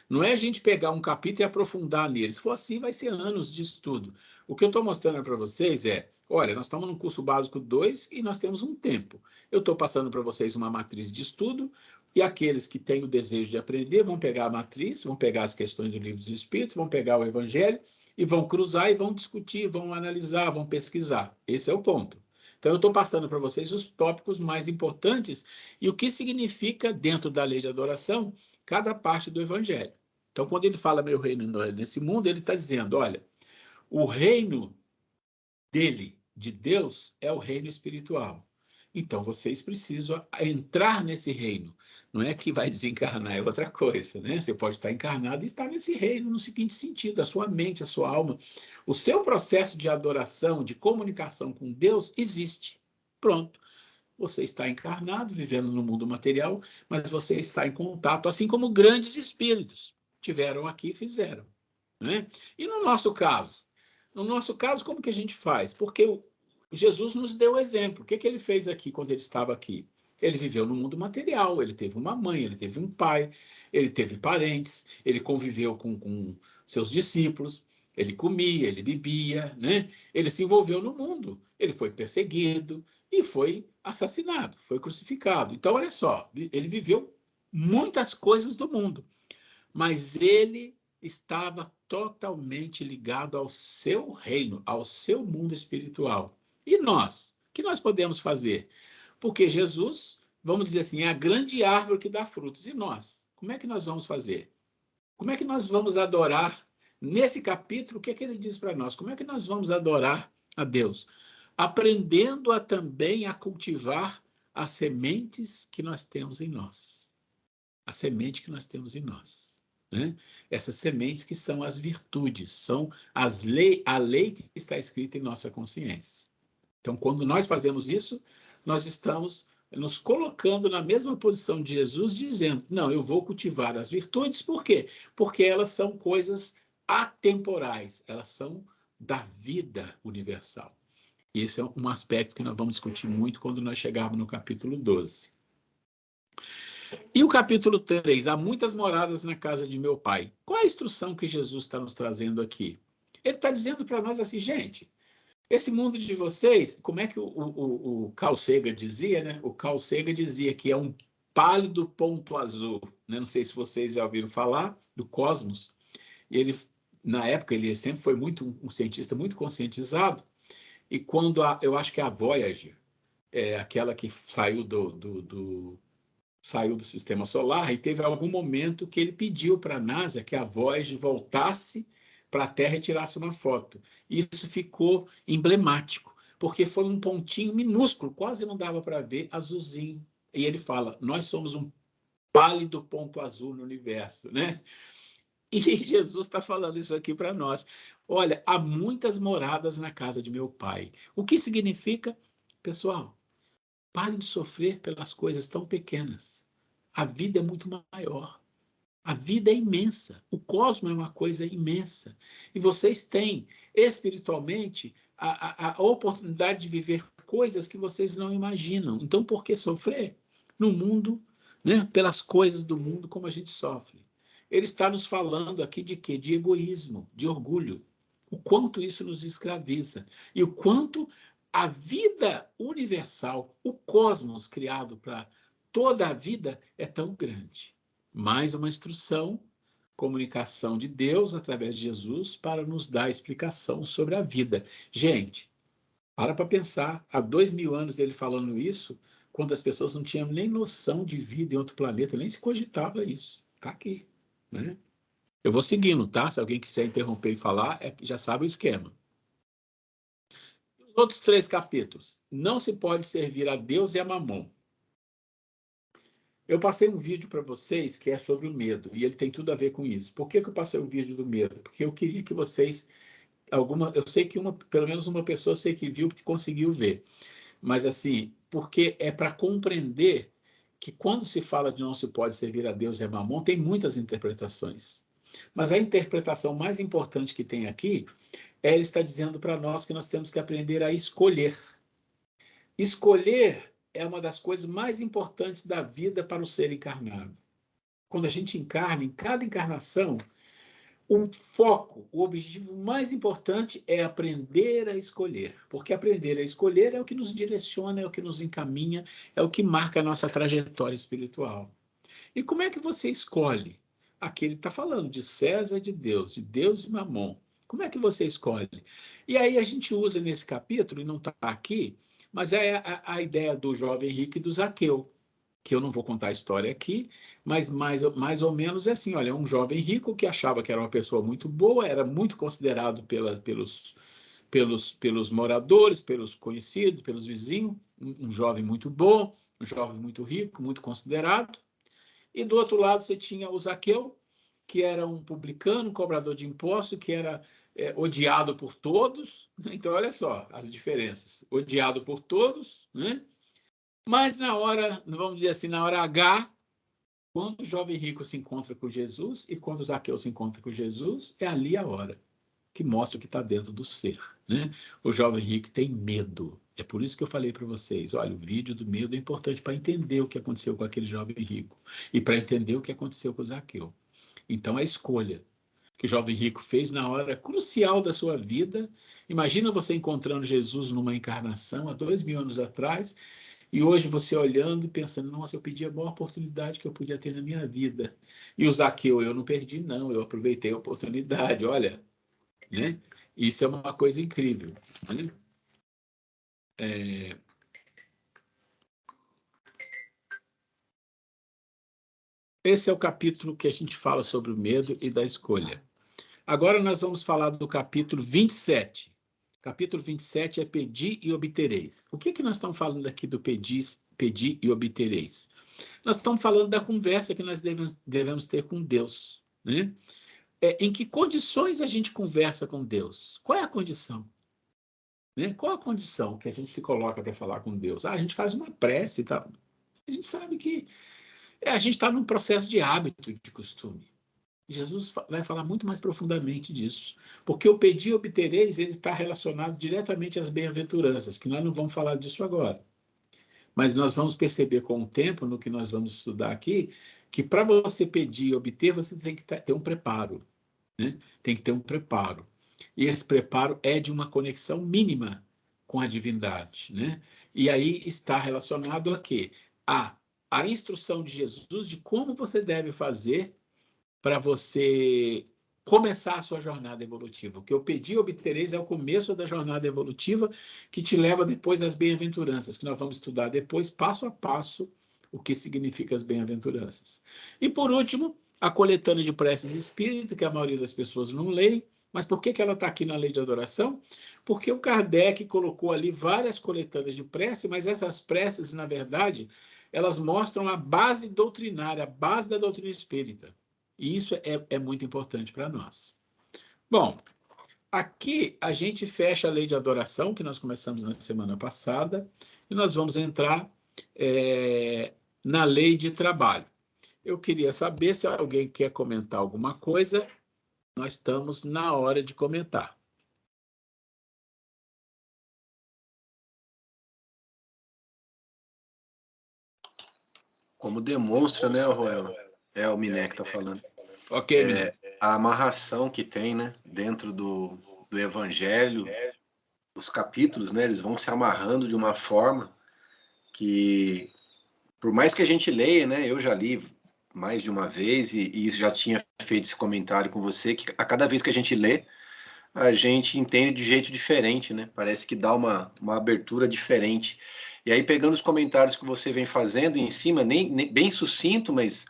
não é a gente pegar um capítulo e aprofundar nele. Se for assim, vai ser anos de estudo. O que eu estou mostrando para vocês é, olha, nós estamos no curso básico 2 e nós temos um tempo. Eu estou passando para vocês uma matriz de estudo e aqueles que têm o desejo de aprender vão pegar a matriz, vão pegar as questões do livro dos Espíritos, vão pegar o Evangelho e vão cruzar e vão discutir, vão analisar, vão pesquisar. Esse é o ponto. Então, eu estou passando para vocês os tópicos mais importantes e o que significa, dentro da lei de adoração, cada parte do Evangelho. Então, quando ele fala meu reino nesse mundo, ele está dizendo, olha, o reino dele, de Deus, é o reino espiritual. Então, vocês precisam entrar nesse reino. Não é que vai desencarnar, é outra coisa, né? Você pode estar encarnado e estar nesse reino no seguinte sentido: a sua mente, a sua alma, o seu processo de adoração, de comunicação com Deus existe. Pronto. Você está encarnado, vivendo no mundo material, mas você está em contato, assim como grandes espíritos tiveram aqui e fizeram, né? E no nosso caso? No nosso caso, como que a gente faz? Porque Jesus nos deu o exemplo. O que ele fez aqui quando ele estava aqui? Ele viveu no mundo material, ele teve uma mãe, ele teve um pai, ele teve parentes, ele conviveu com seus discípulos, ele comia, ele bebia, né? Ele se envolveu no mundo, ele foi perseguido e foi assassinado, foi crucificado. Então, olha só, ele viveu muitas coisas do mundo, mas ele estava totalmente ligado ao seu reino, ao seu mundo espiritual. E nós? O que nós podemos fazer? Porque Jesus, vamos dizer assim, é a grande árvore que dá frutos. E nós? Como é que nós vamos fazer? Como é que nós vamos adorar? Nesse capítulo, o que é que ele diz para nós? Como é que nós vamos adorar a Deus? Aprendendo também a cultivar as sementes que nós temos em nós. A semente que nós temos em nós. Né? Essas sementes que são as virtudes, são a lei que está escrita em nossa consciência. Então, quando nós fazemos isso, nós estamos nos colocando na mesma posição de Jesus, dizendo, não, eu vou cultivar as virtudes, por quê? Porque elas são coisas atemporais, elas são da vida universal. E esse é um aspecto que nós vamos discutir muito quando nós chegarmos no capítulo 12. E o capítulo 3, há muitas moradas na casa de meu pai. Qual a instrução que Jesus está nos trazendo aqui? Ele está dizendo para nós assim, gente, esse mundo de vocês, como é que o Carl Sagan dizia, né? O Carl Sagan dizia que é um pálido ponto azul, né? Não sei se vocês já ouviram falar do cosmos. E ele, na época, ele sempre foi um cientista muito conscientizado. E quando eu acho que a Voyager, aquela que saiu saiu do sistema solar, e teve algum momento que ele pediu para a NASA que a Voyager voltasse para a Terra e tirasse uma foto. Isso ficou emblemático, porque foi um pontinho minúsculo, quase não dava para ver, azulzinho. E ele fala, nós somos um pálido ponto azul no universo, né? E Jesus está falando isso aqui para nós. Olha, há muitas moradas na casa de meu pai. O que significa? Pessoal, pare de sofrer pelas coisas tão pequenas. A vida é muito maior. A vida é imensa. O cosmos é uma coisa imensa. E vocês têm, espiritualmente, a oportunidade de viver coisas que vocês não imaginam. Então, por que sofrer no mundo, né, pelas coisas do mundo como a gente sofre? Ele está nos falando aqui de quê? De egoísmo, de orgulho. O quanto isso nos escraviza. E o quanto a vida universal, o cosmos criado para toda a vida, é tão grande. Mais uma instrução, comunicação de Deus através de Jesus para nos dar explicação sobre a vida. Gente, para pensar, há 2000 anos ele falando isso, quando as pessoas não tinham nem noção de vida em outro planeta, nem se cogitava isso. Está aqui, né? Eu vou seguindo, tá? Se alguém quiser interromper e falar, já sabe o esquema. Os outros 3 capítulos. Não se pode servir a Deus e a Mamon. Eu passei um vídeo para vocês que é sobre o medo, e ele tem tudo a ver com isso. Por que eu passei o vídeo do medo? Porque eu queria que vocês, eu sei que pelo menos uma pessoa eu sei que viu, que conseguiu ver. Mas assim, porque é para compreender que quando se fala de não se pode servir a Deus e a Mamon, tem muitas interpretações. Mas a interpretação mais importante que tem aqui ele está dizendo para nós que nós temos que aprender a escolher. Escolher é uma das coisas mais importantes da vida para o ser encarnado. Quando a gente encarna, em cada encarnação, o foco, o objetivo mais importante é aprender a escolher. Porque aprender a escolher é o que nos direciona, é o que nos encaminha, é o que marca a nossa trajetória espiritual. E como é que você escolhe? Aqui ele está falando de César, de Deus e Mamon. Como é que você escolhe? E aí a gente usa nesse capítulo, e não está aqui, mas é a ideia do jovem rico e do Zaqueu, que eu não vou contar a história aqui, mas mais ou menos é assim, olha, um jovem rico que achava que era uma pessoa muito boa, era muito considerado pelos moradores, pelos conhecidos, pelos vizinhos, um jovem muito bom, um jovem muito rico, muito considerado. E do outro lado você tinha o Zaqueu, que era um publicano, um cobrador de impostos, que era odiado por todos. Então, olha só as diferenças. Odiado por todos, né? Mas na hora, vamos dizer assim, na hora H, quando o jovem rico se encontra com Jesus e quando o Zaqueu se encontra com Jesus, é ali a hora que mostra o que está dentro do ser, né? O jovem rico tem medo. É por isso que eu falei para vocês, olha, o vídeo do medo é importante para entender o que aconteceu com aquele jovem rico e para entender o que aconteceu com o Zaqueu. Então, a escolha que o jovem rico fez na hora crucial da sua vida. Imagina você encontrando Jesus numa encarnação há 2000 anos atrás e hoje você olhando e pensando, nossa, eu perdi a maior oportunidade que eu podia ter na minha vida. E o Zaqueu, eu não perdi, não, eu aproveitei a oportunidade, olha, né? Isso é uma coisa incrível, né? Esse é o capítulo que a gente fala sobre o medo e da escolha. Agora nós vamos falar do capítulo 27. Capítulo 27 é pedir e obtereis. O que nós estamos falando aqui do pedir e obtereis? Nós estamos falando da conversa que nós devemos ter com Deus, né? Em que condições a gente conversa com Deus? Qual é a condição? Né? Qual a condição que a gente se coloca para falar com Deus? A gente faz uma prece e tal. A gente sabe que a gente está num processo de hábito, de costume. Jesus vai falar muito mais profundamente disso. Porque o pedir e obtereis, ele está relacionado diretamente às bem-aventuranças, que nós não vamos falar disso agora. Mas nós vamos perceber com o tempo, no que nós vamos estudar aqui, que para você pedir e obter, você tem que ter um preparo. Né? Tem que ter um preparo. E esse preparo é de uma conexão mínima com a divindade. Né? E aí está relacionado a quê? A instrução de Jesus de como você deve fazer para você começar a sua jornada evolutiva. O que eu pedi e obtereis é o começo da jornada evolutiva que te leva depois às bem-aventuranças, que nós vamos estudar depois, passo a passo, o que significa as bem-aventuranças. E, por último, a coletânea de preces espíritas, que a maioria das pessoas não lê. Mas por que ela está aqui na lei de adoração? Porque o Kardec colocou ali várias coletâneas de prece, mas essas preces, na verdade, elas mostram a base doutrinária, a base da doutrina espírita. E isso é muito importante para nós. Bom, aqui a gente fecha a lei de adoração, que nós começamos na semana passada, e nós vamos entrar na lei de trabalho. Eu queria saber se alguém quer comentar alguma coisa. Nós estamos na hora de comentar. Como demonstra, né, Roel? É o Miné que está falando. Ok, Miné. A amarração que tem, né, dentro do Evangelho, os capítulos, né, eles vão se amarrando de uma forma que, por mais que a gente leia, né, eu já li mais de uma vez e já tinha feito esse comentário com você, que a cada vez que a gente lê, a gente entende de jeito diferente, né? Parece que dá uma abertura diferente. E aí, pegando os comentários que você vem fazendo em cima, nem bem sucinto, mas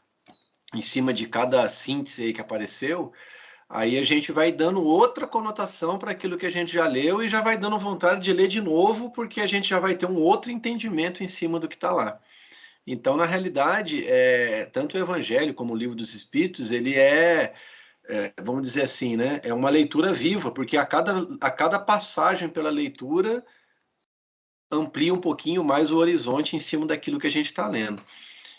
em cima de cada síntese aí que apareceu, aí a gente vai dando outra conotação para aquilo que a gente já leu e já vai dando vontade de ler de novo, porque a gente já vai ter um outro entendimento em cima do que está lá. Então, na realidade, tanto o Evangelho como o Livro dos Espíritos, ele vamos dizer assim, né, é uma leitura viva, porque a cada passagem pela leitura amplia um pouquinho mais o horizonte em cima daquilo que a gente está lendo.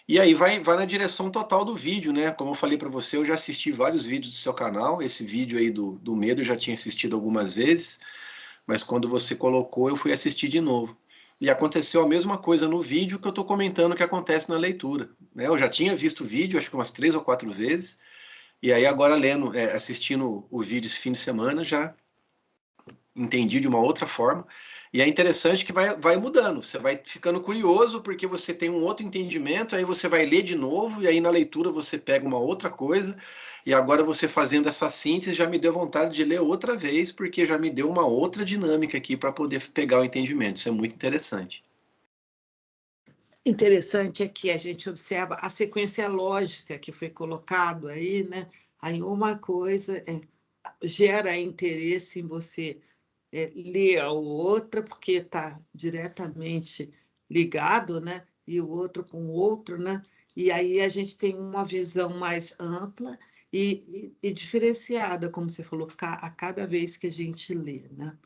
E aí vai na direção total do vídeo, né? Como eu falei para você, eu já assisti vários vídeos do seu canal, esse vídeo aí do medo eu já tinha assistido algumas vezes, mas quando você colocou eu fui assistir de novo. E aconteceu a mesma coisa no vídeo que eu estou comentando que acontece na leitura. Né? Eu já tinha visto o vídeo, acho que umas 3 ou 4 vezes, e aí agora assistindo o vídeo esse fim de semana, já entendi de uma outra forma. E é interessante que vai mudando, você vai ficando curioso porque você tem um outro entendimento, aí você vai ler de novo, e aí na leitura você pega uma outra coisa, e agora você fazendo essa síntese já me deu vontade de ler outra vez, porque já me deu uma outra dinâmica aqui para poder pegar o entendimento. Isso é muito interessante. Interessante é que a gente observa a sequência lógica que foi colocado aí, né? Aí uma coisa gera interesse em você lê a outra, porque está diretamente ligado, né? E o outro com o outro, né? E aí a gente tem uma visão mais ampla e diferenciada, como você falou, a cada vez que a gente lê, né?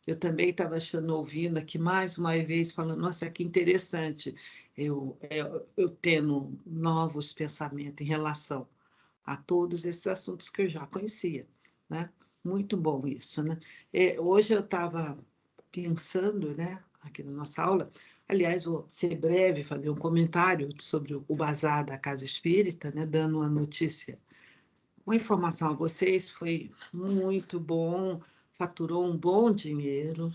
Eu também estava ouvindo aqui mais uma vez, falando, nossa, que interessante, eu tendo novos pensamentos em relação a todos esses assuntos que eu já conhecia, né? Muito bom isso, né? Hoje eu estava pensando, né, aqui na nossa aula, aliás, vou ser breve, fazer um comentário sobre o Bazar da Casa Espírita, né, dando uma notícia, uma informação a vocês, foi muito bom, faturou um bom dinheiro,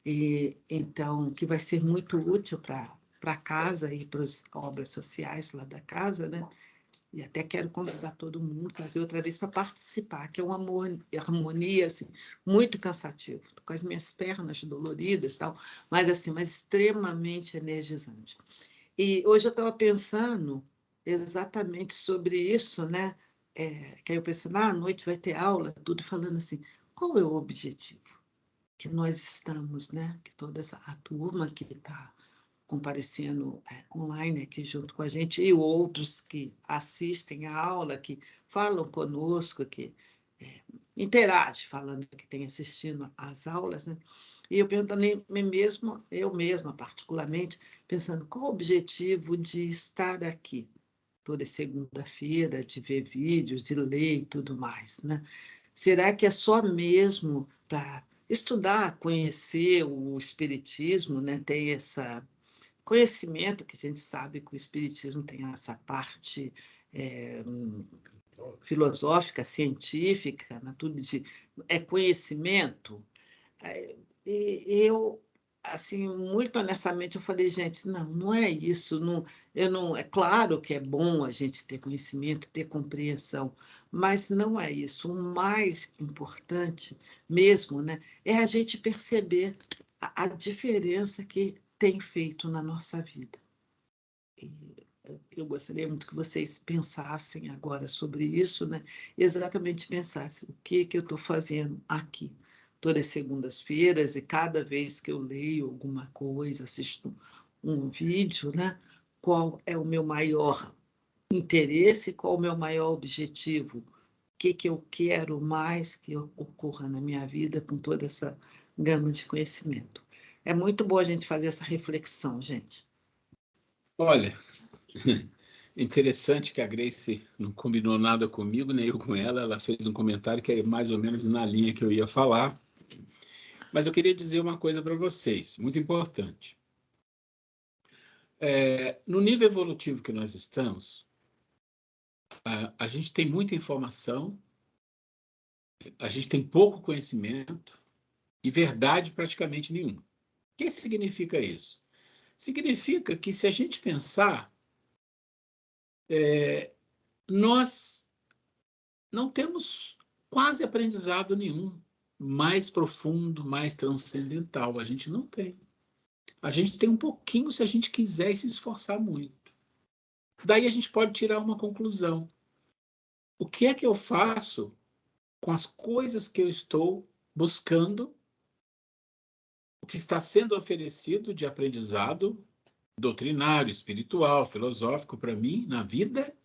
e então, que vai ser muito útil para a casa e para as obras sociais lá da casa, né? E até quero convidar todo mundo para ver outra vez, para participar, que é uma harmonia assim, muito cansativa. Estou com as minhas pernas doloridas, tal, mas extremamente energizante. E hoje eu estava pensando exatamente sobre isso, né? Que aí eu pensando, à noite vai ter aula, tudo falando assim, qual é o objetivo que nós estamos, né? Que toda a turma que está comparecendo online aqui junto com a gente, e outros que assistem a aula, que falam conosco, que interagem, falando que tem assistindo às aulas, né? E eu perguntando eu mesma particularmente, pensando qual o objetivo de estar aqui toda segunda-feira, de ver vídeos, de ler e tudo mais, né? Será que é só mesmo para estudar, conhecer o espiritismo, né? Tem esse conhecimento que a gente sabe que o espiritismo tem essa parte filosófica, científica, né? Tudo conhecimento. E eu, assim, muito honestamente, eu falei, gente, não é isso. É claro que é bom a gente ter conhecimento, ter compreensão, mas não é isso. O mais importante mesmo, né, é a gente perceber a diferença que tem feito na nossa vida. E eu gostaria muito que vocês pensassem agora sobre isso, né? Exatamente pensassem o que eu estou fazendo aqui. Todas as segundas-feiras, e cada vez que eu leio alguma coisa, assisto um vídeo, né? Qual é o meu maior interesse, qual o meu maior objetivo? O que eu quero mais que ocorra na minha vida com toda essa gama de conhecimento? É muito bom a gente fazer essa reflexão, gente. Olha, interessante que a Grace não combinou nada comigo, nem eu com ela. Ela fez um comentário que é mais ou menos na linha que eu ia falar. Mas eu queria dizer uma coisa para vocês, muito importante. No nível evolutivo que nós estamos, a gente tem muita informação, a gente tem pouco conhecimento e verdade praticamente nenhuma. O que significa isso? Significa que, se a gente pensar, nós não temos quase aprendizado nenhum mais profundo, mais transcendental. A gente não tem. A gente tem um pouquinho se a gente quiser e se esforçar muito. Daí a gente pode tirar uma conclusão. O que é que eu faço com as coisas que eu estou buscando, o que está sendo oferecido de aprendizado doutrinário, espiritual, filosófico para mim na vida?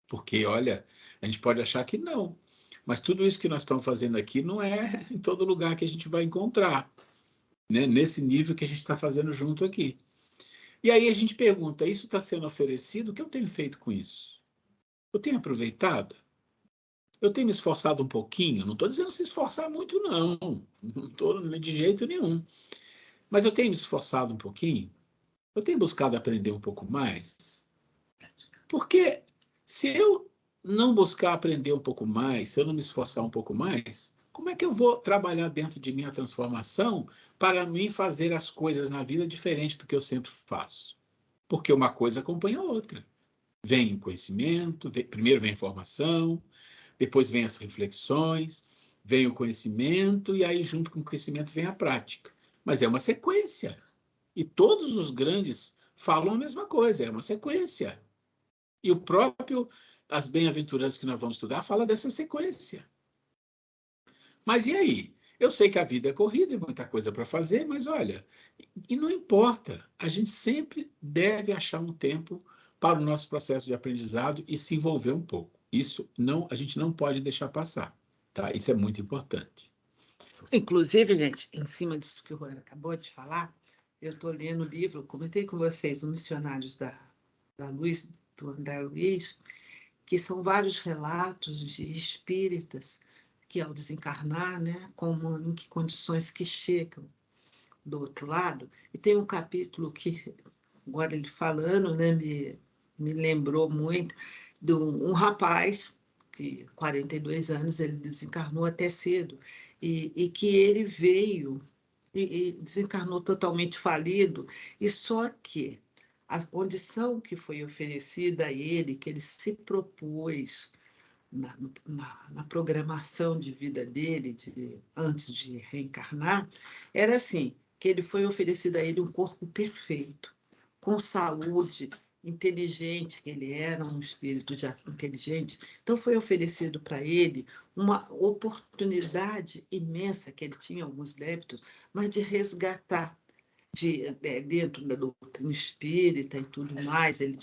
Porque, olha, a gente pode achar que não, mas tudo isso que nós estamos fazendo aqui não é em todo lugar que a gente vai encontrar, né? Nesse nível que a gente está fazendo junto aqui. E aí a gente pergunta, isso está sendo oferecido? O que eu tenho feito com isso? Eu tenho aproveitado? Eu tenho me esforçado um pouquinho? Não estou dizendo se esforçar muito, não. Não estou de jeito nenhum. Mas eu tenho me esforçado um pouquinho? Eu tenho buscado aprender um pouco mais? Porque se eu não buscar aprender um pouco mais, se eu não me esforçar um pouco mais, como é que eu vou trabalhar dentro de mim a transformação para mim fazer as coisas na vida diferente do que eu sempre faço? Porque uma coisa acompanha a outra. Vem o conhecimento, primeiro vem a informação, depois vem as reflexões, vem o conhecimento, e aí junto com o conhecimento vem a prática. Mas é uma sequência. E todos os grandes falam a mesma coisa, é uma sequência. E o próprio, as bem-aventuranças que nós vamos estudar, fala dessa sequência. Mas e aí? Eu sei que a vida é corrida, e muita coisa para fazer, mas olha, e não importa, a gente sempre deve achar um tempo para o nosso processo de aprendizado e se envolver um pouco. Isso não, a gente não pode deixar passar, tá? Isso é muito importante. Inclusive, gente, em cima disso que o Roy acabou de falar, eu estou lendo o livro, comentei com vocês, Os Missionários da Luz, do André Luiz, que são vários relatos de espíritas que, ao desencarnar, né, como em que condições que chegam do outro lado. E tem um capítulo que, agora ele falando, né, me lembrou muito de um rapaz que, 42 anos, ele desencarnou até cedo, e que ele veio e desencarnou totalmente falido, e só que a condição que foi oferecida a ele, que ele se propôs na programação de vida dele, antes de reencarnar, era assim, que ele foi oferecido a ele um corpo perfeito, com saúde, inteligente, que ele era um espírito inteligente. Então, foi oferecido para ele uma oportunidade imensa, que ele tinha alguns débitos, mas de resgatar dentro da doutrina espírita e tudo mais. Ele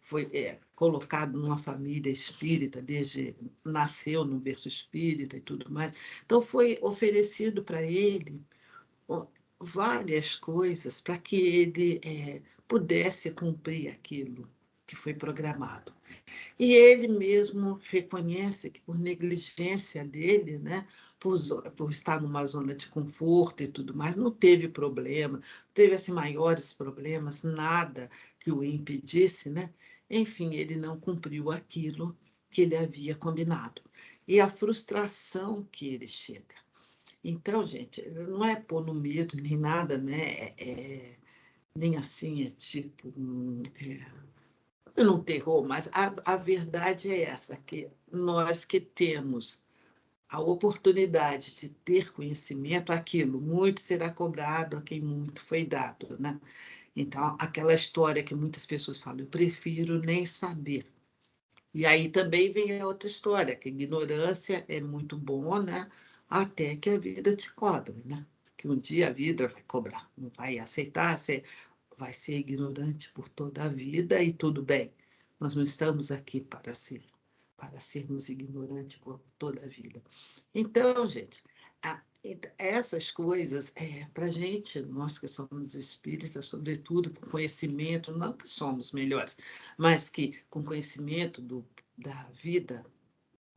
foi colocado numa família espírita, desde nasceu no berço espírita e tudo mais. Então, foi oferecido para ele várias coisas para que ele pudesse cumprir aquilo que foi programado. E ele mesmo reconhece que, por negligência dele, né, por estar numa zona de conforto e tudo mais, não teve problema, teve assim, maiores problemas, nada que o impedisse, né? Enfim, ele não cumpriu aquilo que ele havia combinado. E a frustração que ele chega. Então, gente, não é pôr no medo nem nada, né? Nem assim, é tipo... não terror, mas a verdade é essa, que nós que temos a oportunidade de ter conhecimento, aquilo, muito será cobrado a quem muito foi dado, né? Então, aquela história que muitas pessoas falam, eu prefiro nem saber. E aí também vem a outra história, que a ignorância é muito bom, né? Até que a vida te cobre, né? Que um dia a vida vai cobrar, não vai aceitar, você vai ser ignorante por toda a vida e tudo bem. Nós não estamos aqui para sermos ignorantes por toda a vida. Então, gente, essas coisas, para a gente, nós que somos espíritas, sobretudo com conhecimento, não que somos melhores, mas que com conhecimento da vida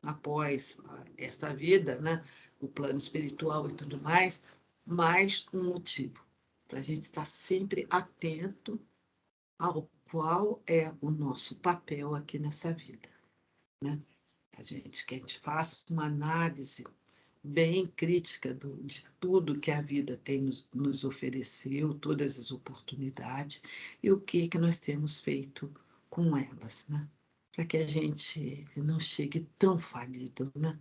após esta vida, né, o plano espiritual e tudo mais, mais um motivo para a gente estar sempre atento ao qual é o nosso papel aqui nessa vida, né? Que a gente faça uma análise bem crítica de tudo que a vida tem nos ofereceu, todas as oportunidades, e o que nós temos feito com elas, né? Para que a gente não chegue tão falido, né?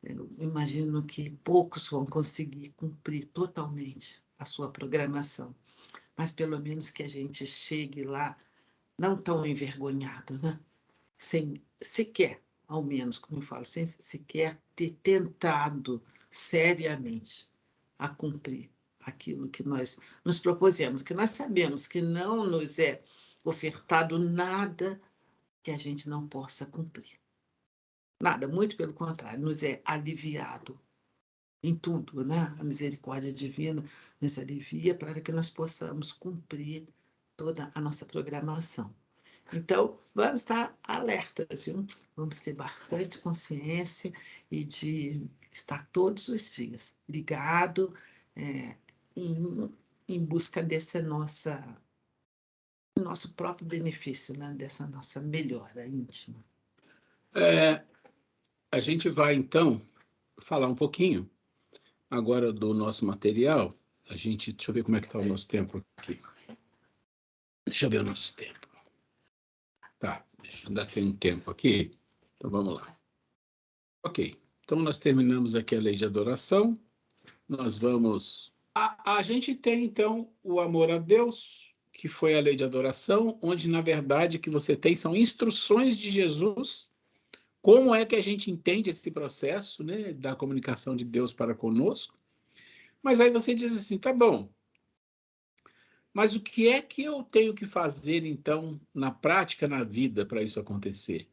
Eu imagino que poucos vão conseguir cumprir totalmente a sua programação, mas pelo menos que a gente chegue lá não tão envergonhado, né? Sem sequer, ao menos, como eu falo, sem sequer ter tentado seriamente a cumprir aquilo que nós nos propusemos, que nós sabemos que não nos é ofertado nada que a gente não possa cumprir. Nada, muito pelo contrário, nos é aliviado em tudo, né? A misericórdia divina nos alivia para que nós possamos cumprir toda a nossa programação. Então, vamos estar alertas, viu? Vamos ter bastante consciência e de estar todos os dias ligado em busca desse nosso próprio benefício, né? Dessa nossa melhora íntima. A gente vai, então, falar um pouquinho agora do nosso material. Deixa eu ver como é que está o nosso tempo aqui. Deixa eu ver o nosso tempo. Tá, ainda tem um tempo aqui, então vamos lá. Ok, então nós terminamos aqui a lei de adoração. Nós vamos... A gente tem, então, o amor a Deus, que foi a lei de adoração, onde, na verdade, o que você tem são instruções de Jesus. Como é que a gente entende esse processo, né, da comunicação de Deus para conosco? Mas aí você diz assim, tá bom, mas o que é que eu tenho que fazer, então, na prática, na vida, para isso acontecer?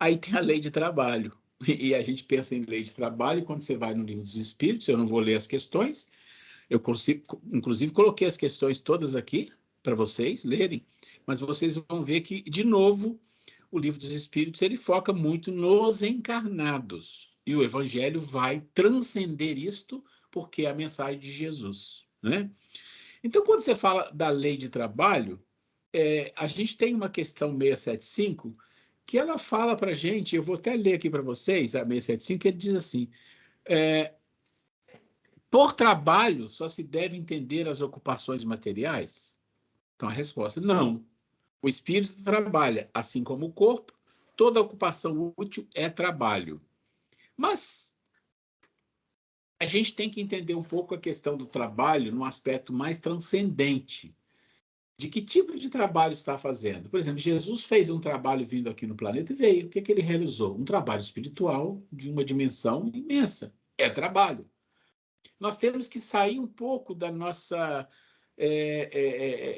Aí tem a lei de trabalho. E a gente pensa em lei de trabalho, quando você vai no Livro dos Espíritos, eu não vou ler as questões, eu inclusive coloquei as questões todas aqui para vocês lerem, mas vocês vão ver que, de novo, o Livro dos Espíritos ele foca muito nos encarnados. E o Evangelho vai transcender isto, porque é a mensagem de Jesus, né? Então, quando você fala da lei de trabalho, a gente tem uma questão 675 que ela fala para a gente, eu vou até ler aqui para vocês, a 675, ele diz assim, por trabalho só se deve entender as ocupações materiais? Então, a resposta, não. O espírito trabalha, assim como o corpo, toda ocupação útil é trabalho. Mas a gente tem que entender um pouco a questão do trabalho num aspecto mais transcendente. De que tipo de trabalho está fazendo? Por exemplo, Jesus fez um trabalho vindo aqui no planeta e veio. O que ele realizou? Um trabalho espiritual de uma dimensão imensa. É trabalho. Nós temos que sair um pouco da nossa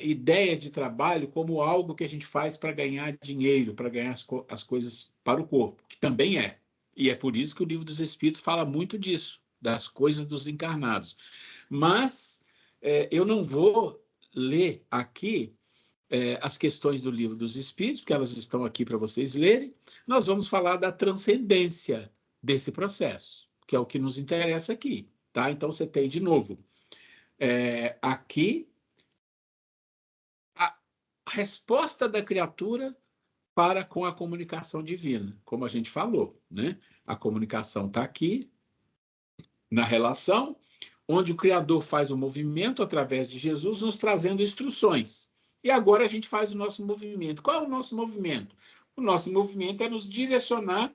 ideia de trabalho como algo que a gente faz para ganhar dinheiro, para ganhar as coisas para o corpo, que também é. E é por isso que o Livro dos Espíritos fala muito disso, das coisas dos encarnados. Mas eu não vou ler aqui as questões do Livro dos Espíritos, porque elas estão aqui para vocês lerem. Nós vamos falar da transcendência desse processo, que é o que nos interessa aqui. Tá? Então, você tem, de novo, aqui a resposta da criatura para com a comunicação divina, como a gente falou, né? A comunicação está aqui, na relação, onde o Criador faz o movimento através de Jesus, nos trazendo instruções. E agora a gente faz o nosso movimento. Qual é o nosso movimento? O nosso movimento é nos direcionar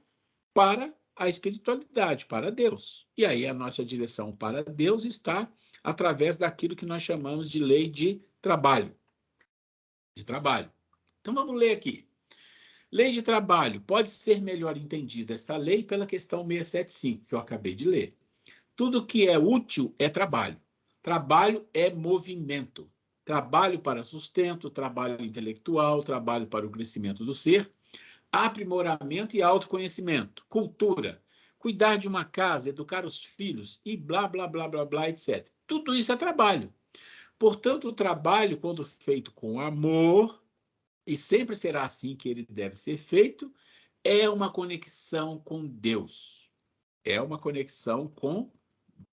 para a espiritualidade, para Deus. E aí a nossa direção para Deus está através daquilo que nós chamamos de lei de trabalho. Então vamos ler aqui. Lei de trabalho. Pode ser melhor entendida esta lei pela questão 675, que eu acabei de ler. Tudo que é útil é trabalho. Trabalho é movimento. Trabalho para sustento, trabalho intelectual, trabalho para o crescimento do ser, aprimoramento e autoconhecimento, cultura, cuidar de uma casa, educar os filhos e blá, blá, blá, blá, blá, etc. Tudo isso é trabalho. Portanto, o trabalho, quando feito com amor, e sempre será assim que ele deve ser feito, é uma conexão com Deus. É uma conexão com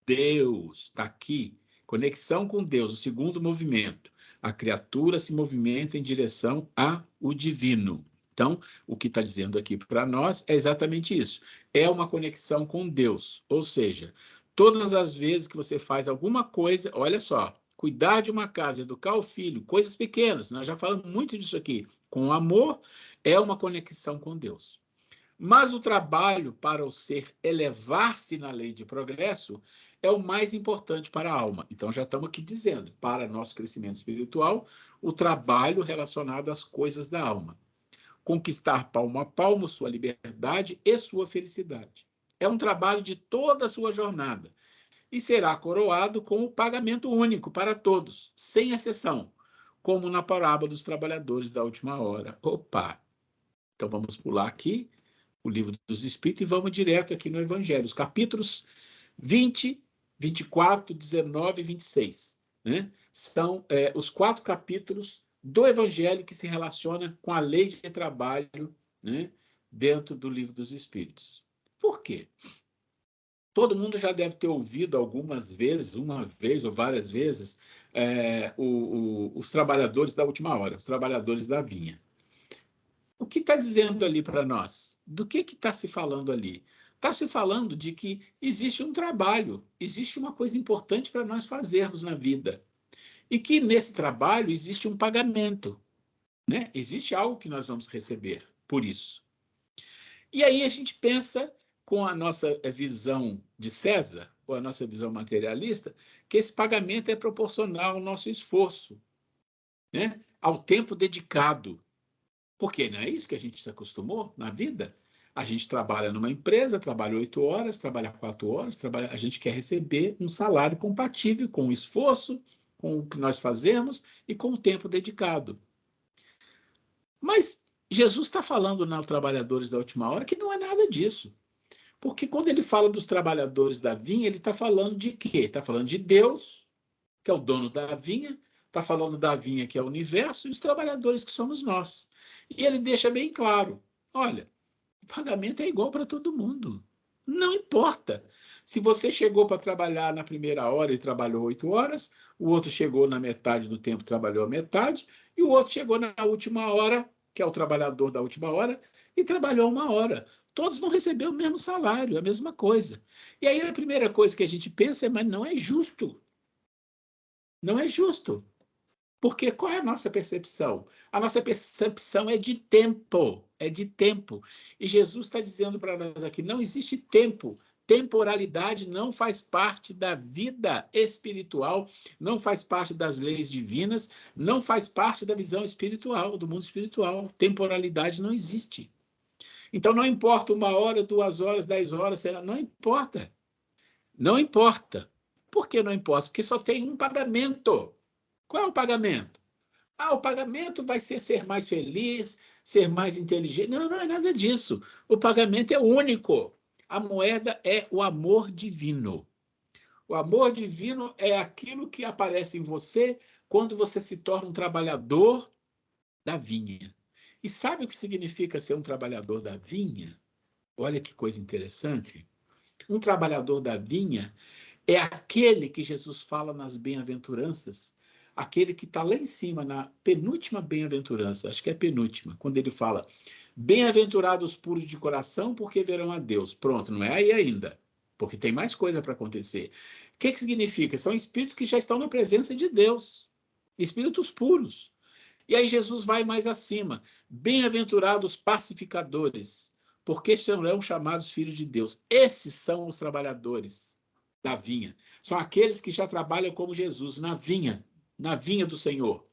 Deus. Está aqui. Conexão com Deus, o segundo movimento. A criatura se movimenta em direção ao divino. Então, o que está dizendo aqui para nós é exatamente isso. É uma conexão com Deus. Ou seja, todas as vezes que você faz alguma coisa, olha só, cuidar de uma casa, educar o filho, coisas pequenas, nós já falamos muito disso aqui. Com amor, é uma conexão com Deus. Mas o trabalho para o ser elevar-se na lei de progresso é o mais importante para a alma. Então, já estamos aqui dizendo, para nosso crescimento espiritual, o trabalho relacionado às coisas da alma. Conquistar palmo a palmo sua liberdade e sua felicidade. É um trabalho de toda a sua jornada e será coroado com o pagamento único para todos, sem exceção, como na parábola dos trabalhadores da última hora. Opa! Então, vamos pular aqui o Livro dos Espíritos e vamos direto aqui no Evangelho, os capítulos 20, 24, 19 e 26. Né? São os 4 capítulos do Evangelho que se relaciona com a lei de trabalho, né, dentro do Livro dos Espíritos. Por quê? Todo mundo já deve ter ouvido algumas vezes, uma vez ou várias vezes, os trabalhadores da última hora, os trabalhadores da vinha. O que está dizendo ali para nós? Do que está se falando ali? Está se falando de que existe um trabalho, existe uma coisa importante para nós fazermos na vida. E que nesse trabalho existe um pagamento, né? Existe algo que nós vamos receber por isso. E aí a gente pensa, com a nossa visão de César, ou a nossa visão materialista, que esse pagamento é proporcional ao nosso esforço, né? Ao tempo dedicado. Porque não é isso que a gente se acostumou na vida? A gente trabalha numa empresa, trabalha 8 horas, trabalha 4 horas, a gente quer receber um salário compatível com o esforço, com o que nós fazemos e com o tempo dedicado. Mas Jesus está falando nos trabalhadores da última hora que não é nada disso. Porque quando ele fala dos trabalhadores da vinha, ele está falando de quê? Está falando de Deus, que é o dono da vinha, está falando da vinha, que é o universo, e os trabalhadores que somos nós. E ele deixa bem claro, olha, o pagamento é igual para todo mundo. Não importa. Se você chegou para trabalhar na primeira hora e trabalhou 8 horas, o outro chegou na metade do tempo e trabalhou a metade, e o outro chegou na última hora, que é o trabalhador da última hora, e trabalhou 1 hora. Todos vão receber o mesmo salário, a mesma coisa. E aí a primeira coisa que a gente pensa é, mas não é justo. Não é justo. Porque qual é a nossa percepção? A nossa percepção é de tempo, é de tempo. E Jesus está dizendo para nós aqui, não existe tempo. Temporalidade não faz parte da vida espiritual, não faz parte das leis divinas, não faz parte da visão espiritual, do mundo espiritual. Temporalidade não existe. Então não importa 1 hora, 2 horas, 10 horas, não importa. Não importa. Por que não importa? Porque só tem um pagamento. Qual é o pagamento? O pagamento vai ser mais feliz, ser mais inteligente. Não, não é nada disso. O pagamento é único. A moeda é o amor divino. O amor divino é aquilo que aparece em você quando você se torna um trabalhador da vinha. E sabe o que significa ser um trabalhador da vinha? Olha que coisa interessante. Um trabalhador da vinha é aquele que Jesus fala nas bem-aventuranças, aquele que está lá em cima, na penúltima bem-aventurança, acho que é a penúltima, quando ele fala, bem-aventurados puros de coração, porque verão a Deus. Pronto, não é aí ainda, porque tem mais coisa para acontecer. O que significa? São espíritos que já estão na presença de Deus, espíritos puros. E aí Jesus vai mais acima, bem-aventurados pacificadores, porque serão chamados filhos de Deus. Esses são os trabalhadores da vinha. São aqueles que já trabalham como Jesus, na vinha do Senhor.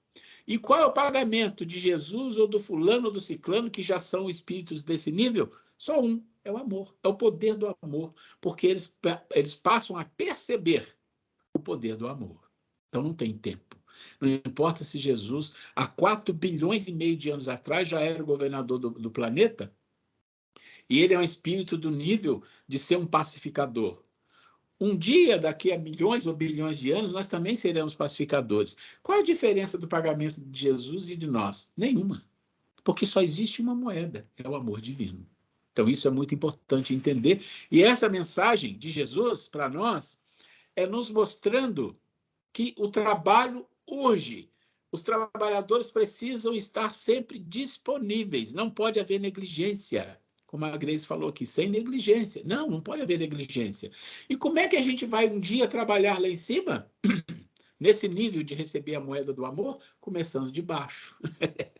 E qual é o pagamento de Jesus ou do fulano ou do ciclano, que já são espíritos desse nível? Só um, é o amor, é o poder do amor, porque eles passam a perceber o poder do amor. Então não tem tempo. Não importa se Jesus, há 4 bilhões e meio de anos atrás, já era o governador do planeta, e ele é um espírito do nível de ser um pacificador. Um dia, daqui a milhões ou bilhões de anos, nós também seremos pacificadores. Qual a diferença do pagamento de Jesus e de nós? Nenhuma. Porque só existe uma moeda, é o amor divino. Então, isso é muito importante entender. E essa mensagem de Jesus para nós é nos mostrando que o trabalho urge. Os trabalhadores precisam estar sempre disponíveis. Não pode haver negligência. Como a Grace falou aqui, sem negligência. Não, não pode haver negligência. E como é que a gente vai um dia trabalhar lá em cima? Nesse nível de receber a moeda do amor? Começando de baixo,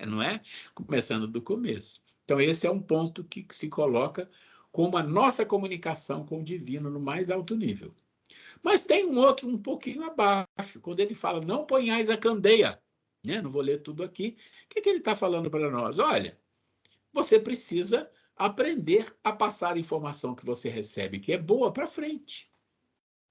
não é? Começando do começo. Então, esse é um ponto que se coloca como a nossa comunicação com o divino no mais alto nível. Mas tem um outro um pouquinho abaixo, quando ele fala, não ponhais a candeia. Né? Não vou ler tudo aqui. O que ele está falando para nós? Olha, você precisa aprender a passar a informação que você recebe, que é boa, para frente.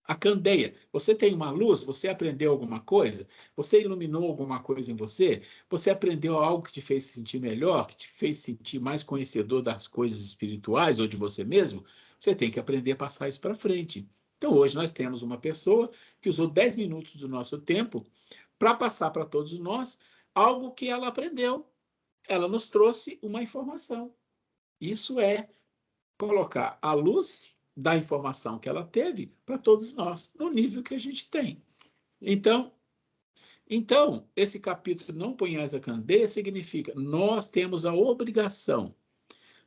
A candeia. Você tem uma luz? Você aprendeu alguma coisa? Você iluminou alguma coisa em você? Você aprendeu algo que te fez se sentir melhor? Que te fez sentir mais conhecedor das coisas espirituais ou de você mesmo? Você tem que aprender a passar isso para frente. Então, hoje nós temos uma pessoa que usou 10 minutos do nosso tempo para passar para todos nós algo que ela aprendeu. Ela nos trouxe uma informação. Isso é colocar a luz da informação que ela teve para todos nós, no nível que a gente tem. Então, esse capítulo, não ponhais a candeia, significa nós temos a obrigação,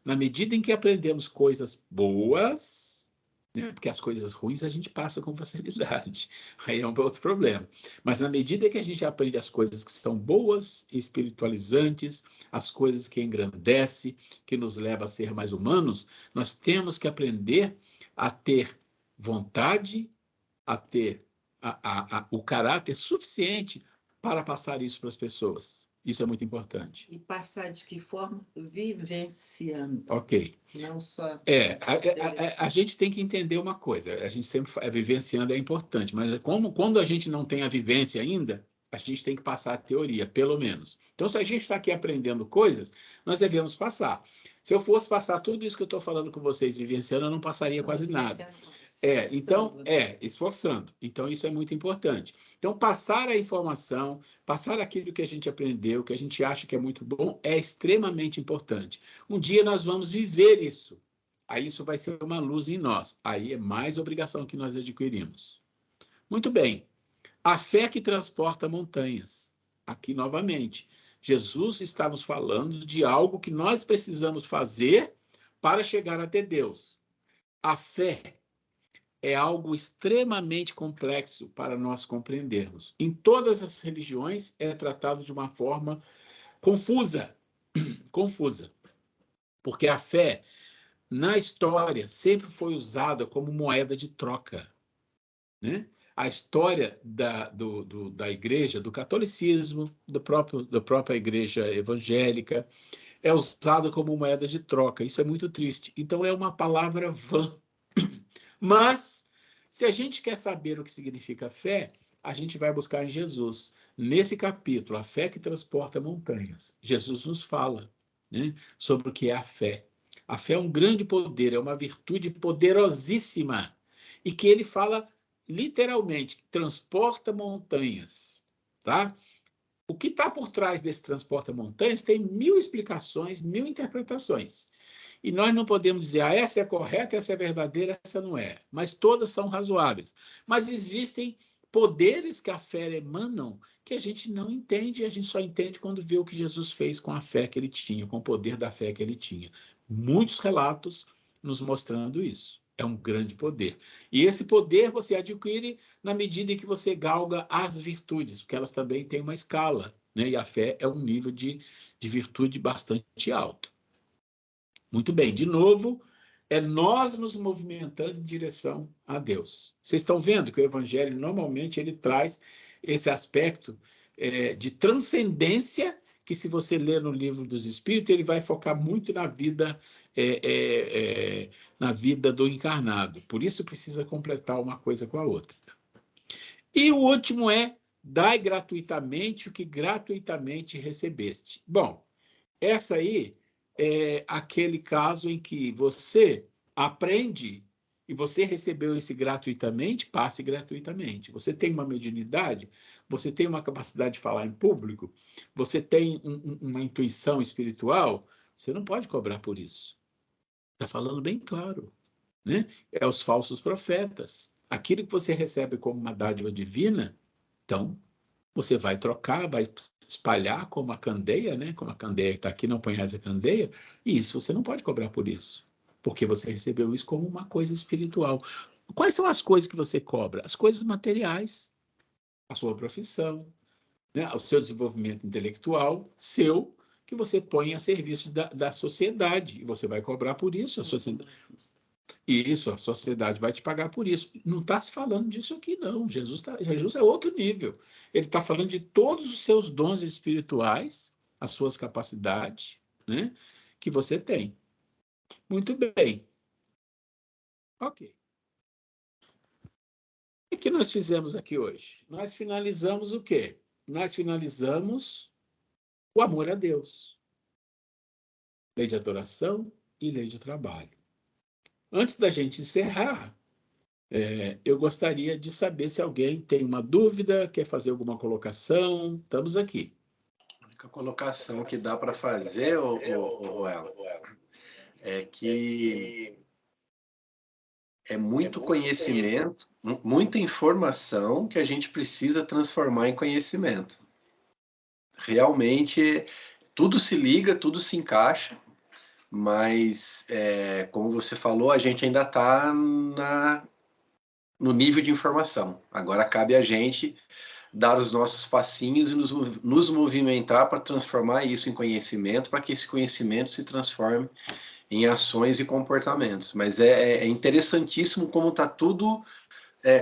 na medida em que aprendemos coisas boas, né, porque as coisas ruins a gente passa com facilidade, aí é um outro problema. Mas na medida que a gente aprende as coisas que são boas, espiritualizantes, as coisas que engrandecem, que nos levam a ser mais humanos, nós temos que aprender a ter vontade, a ter o caráter suficiente para passar isso para as pessoas. Isso é muito importante. E passar de que forma? Vivenciando. Ok. Não só... A gente tem que entender uma coisa. A gente sempre vivenciando é importante, mas quando a gente não tem a vivência ainda, a gente tem que passar a teoria, pelo menos. Então, se a gente está aqui aprendendo coisas, nós devemos passar. Se eu fosse passar tudo isso que eu estou falando com vocês vivenciando, eu não passaria quase nada. Esforçando. Então, isso é muito importante. Então, passar a informação, passar aquilo que a gente aprendeu, que a gente acha que é muito bom, é extremamente importante. Um dia nós vamos viver isso. Aí isso vai ser uma luz em nós. Aí é mais obrigação que nós adquirimos. Muito bem. A fé que transporta montanhas. Aqui, novamente, Jesus está nos falando de algo que nós precisamos fazer para chegar até Deus. A fé é algo extremamente complexo para nós compreendermos. Em todas as religiões é tratado de uma forma confusa. Confusa. Porque a fé, na história, sempre foi usada como moeda de troca, né? A história da igreja, do catolicismo, da própria igreja evangélica, é usada como moeda de troca. Isso é muito triste. Então, é uma palavra vã. Mas, se a gente quer saber o que significa fé, a gente vai buscar em Jesus. Nesse capítulo, a fé que transporta montanhas, Jesus nos fala, né, sobre o que é a fé. A fé é um grande poder, é uma virtude poderosíssima. E que ele fala literalmente, transporta montanhas, tá? O que está por trás desse transporta montanhas tem 1000 explicações, 1000 interpretações. E nós não podemos dizer, essa é correta, essa é verdadeira, essa não é. Mas todas são razoáveis. Mas existem poderes que a fé emanam que a gente não entende, e a gente só entende quando vê o que Jesus fez com a fé que ele tinha, com o poder da fé que ele tinha. Muitos relatos nos mostrando isso. É um grande poder. E esse poder você adquire na medida em que você galga as virtudes, porque elas também têm uma escala, né? E a fé é um nível de virtude bastante alto. Muito bem, de novo, é nós nos movimentando em direção a Deus. Vocês estão vendo que o Evangelho, normalmente, ele traz esse aspecto de transcendência, que se você ler no Livro dos Espíritos, ele vai focar muito na vida do encarnado. Por isso precisa completar uma coisa com a outra. E o último é, dai gratuitamente o que gratuitamente recebeste. Bom, essa aí é aquele caso em que você aprende e você recebeu isso gratuitamente, passe gratuitamente. Você tem uma mediunidade, você tem uma capacidade de falar em público, você tem uma intuição espiritual, você não pode cobrar por isso. Está falando bem claro, né? É os falsos profetas. Aquilo que você recebe como uma dádiva divina, então, você vai trocar, vai espalhar como a candeia, né? Como a candeia que está aqui, não põe a candeia, e isso você não pode cobrar por isso, porque você recebeu isso como uma coisa espiritual. Quais são as coisas que você cobra? As coisas materiais, a sua profissão, né? O seu desenvolvimento intelectual, que você põe a serviço da sociedade, e você vai cobrar por isso, a sociedade. Isso, a sociedade vai te pagar por isso. Não está se falando disso aqui, não. Jesus é outro nível. Ele está falando de todos os seus dons espirituais, as suas capacidades, né, que você tem. Muito bem. Ok. O que nós fizemos aqui hoje? Nós finalizamos o quê? Nós finalizamos o amor a Deus. Lei de adoração e lei de trabalho. Antes da gente encerrar, eu gostaria de saber se alguém tem uma dúvida, quer fazer alguma colocação. Estamos aqui. A única colocação que dá para fazer, Ruela, é que é muito conhecimento, muita informação que a gente precisa transformar em conhecimento. Realmente, tudo se liga, tudo se encaixa, mas, como você falou, a gente ainda está no nível de informação. Agora cabe a gente dar os nossos passinhos e nos movimentar para transformar isso em conhecimento, para que esse conhecimento se transforme em ações e comportamentos. Mas é interessantíssimo como está tudo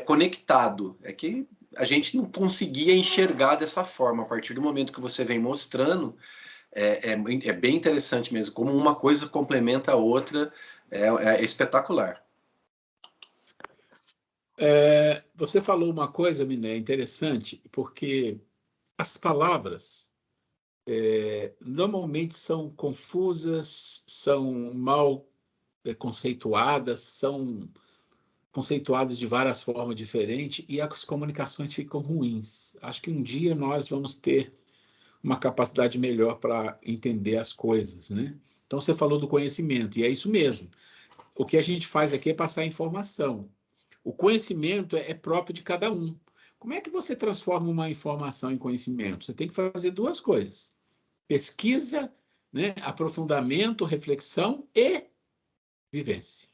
conectado. É que a gente não conseguia enxergar dessa forma. A partir do momento que você vem mostrando, é bem interessante mesmo, como uma coisa complementa a outra, é espetacular. Você falou uma coisa, Miné, interessante, porque as palavras normalmente são confusas, são mal conceituadas, são conceituadas de várias formas diferentes e as comunicações ficam ruins. Acho que um dia nós vamos ter uma capacidade melhor para entender as coisas, né? Então, você falou do conhecimento, e é isso mesmo. O que a gente faz aqui é passar informação. O conhecimento é próprio de cada um. Como é que você transforma uma informação em conhecimento? Você tem que fazer duas coisas: pesquisa, né, aprofundamento, reflexão e vivência.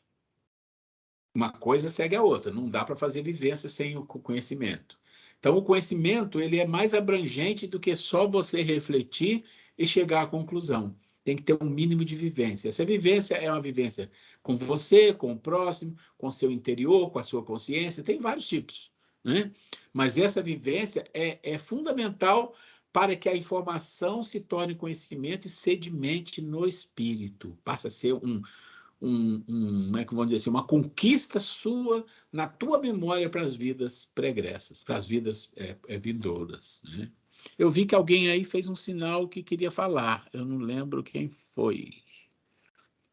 Uma coisa segue a outra, não dá para fazer vivência sem o conhecimento. Então, o conhecimento ele é mais abrangente do que só você refletir e chegar à conclusão. Tem que ter um mínimo de vivência. Essa vivência é uma vivência com você, com o próximo, com o seu interior, com a sua consciência, tem vários tipos, né? Mas essa vivência é fundamental para que a informação se torne conhecimento e sedimente no espírito. Passa a ser como é que vamos dizer assim, uma conquista sua na tua memória para as vidas pregressas, para as vidas vindouras, né? Eu vi que alguém aí fez um sinal que queria falar. Eu não lembro quem foi.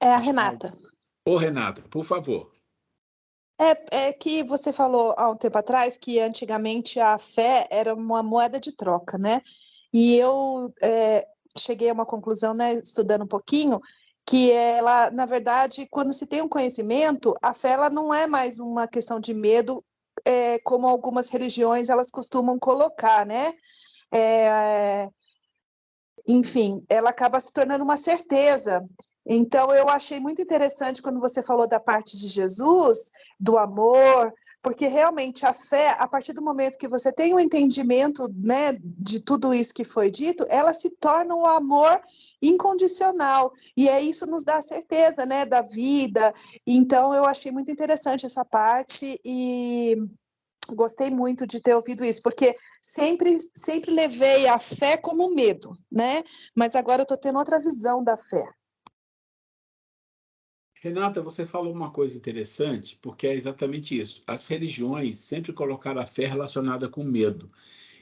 É a Renata. Ô, Renata, por favor. É que você falou há um tempo atrás que antigamente a fé era uma moeda de troca, né? E eu cheguei a uma conclusão, né, estudando um pouquinho, que ela, na verdade, quando se tem um conhecimento, a fé ela não é mais uma questão de medo, como algumas religiões elas costumam colocar, né? Enfim, ela acaba se tornando uma certeza. Então, eu achei muito interessante quando você falou da parte de Jesus, do amor, porque realmente a fé, a partir do momento que você tem um entendimento, né, de tudo isso que foi dito, ela se torna um amor incondicional. E isso nos dá a certeza, né, da vida. Então, eu achei muito interessante essa parte e gostei muito de ter ouvido isso, porque sempre levei a fé como medo, né? Mas agora eu estou tendo outra visão da fé. Renata, você falou uma coisa interessante, porque é exatamente isso. As religiões sempre colocaram a fé relacionada com medo.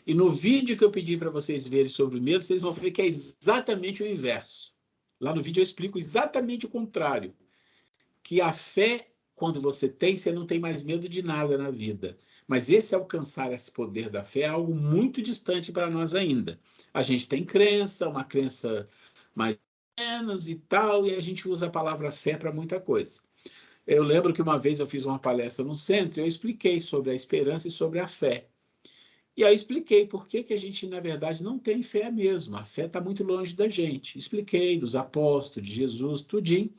E no vídeo que eu pedi para vocês verem sobre o medo, vocês vão ver que é exatamente o inverso. Lá no vídeo eu explico exatamente o contrário. Que a fé, quando você tem, você não tem mais medo de nada na vida. Mas alcançar esse poder da fé é algo muito distante para nós ainda. A gente tem crença, uma crença mais ou menos e tal, e a gente usa a palavra fé para muita coisa. Eu lembro que uma vez eu fiz uma palestra no centro e eu expliquei sobre a esperança e sobre a fé. E aí expliquei por que a gente, na verdade, não tem fé mesmo. A fé está muito longe da gente. Expliquei dos apóstolos, de Jesus, tudinho.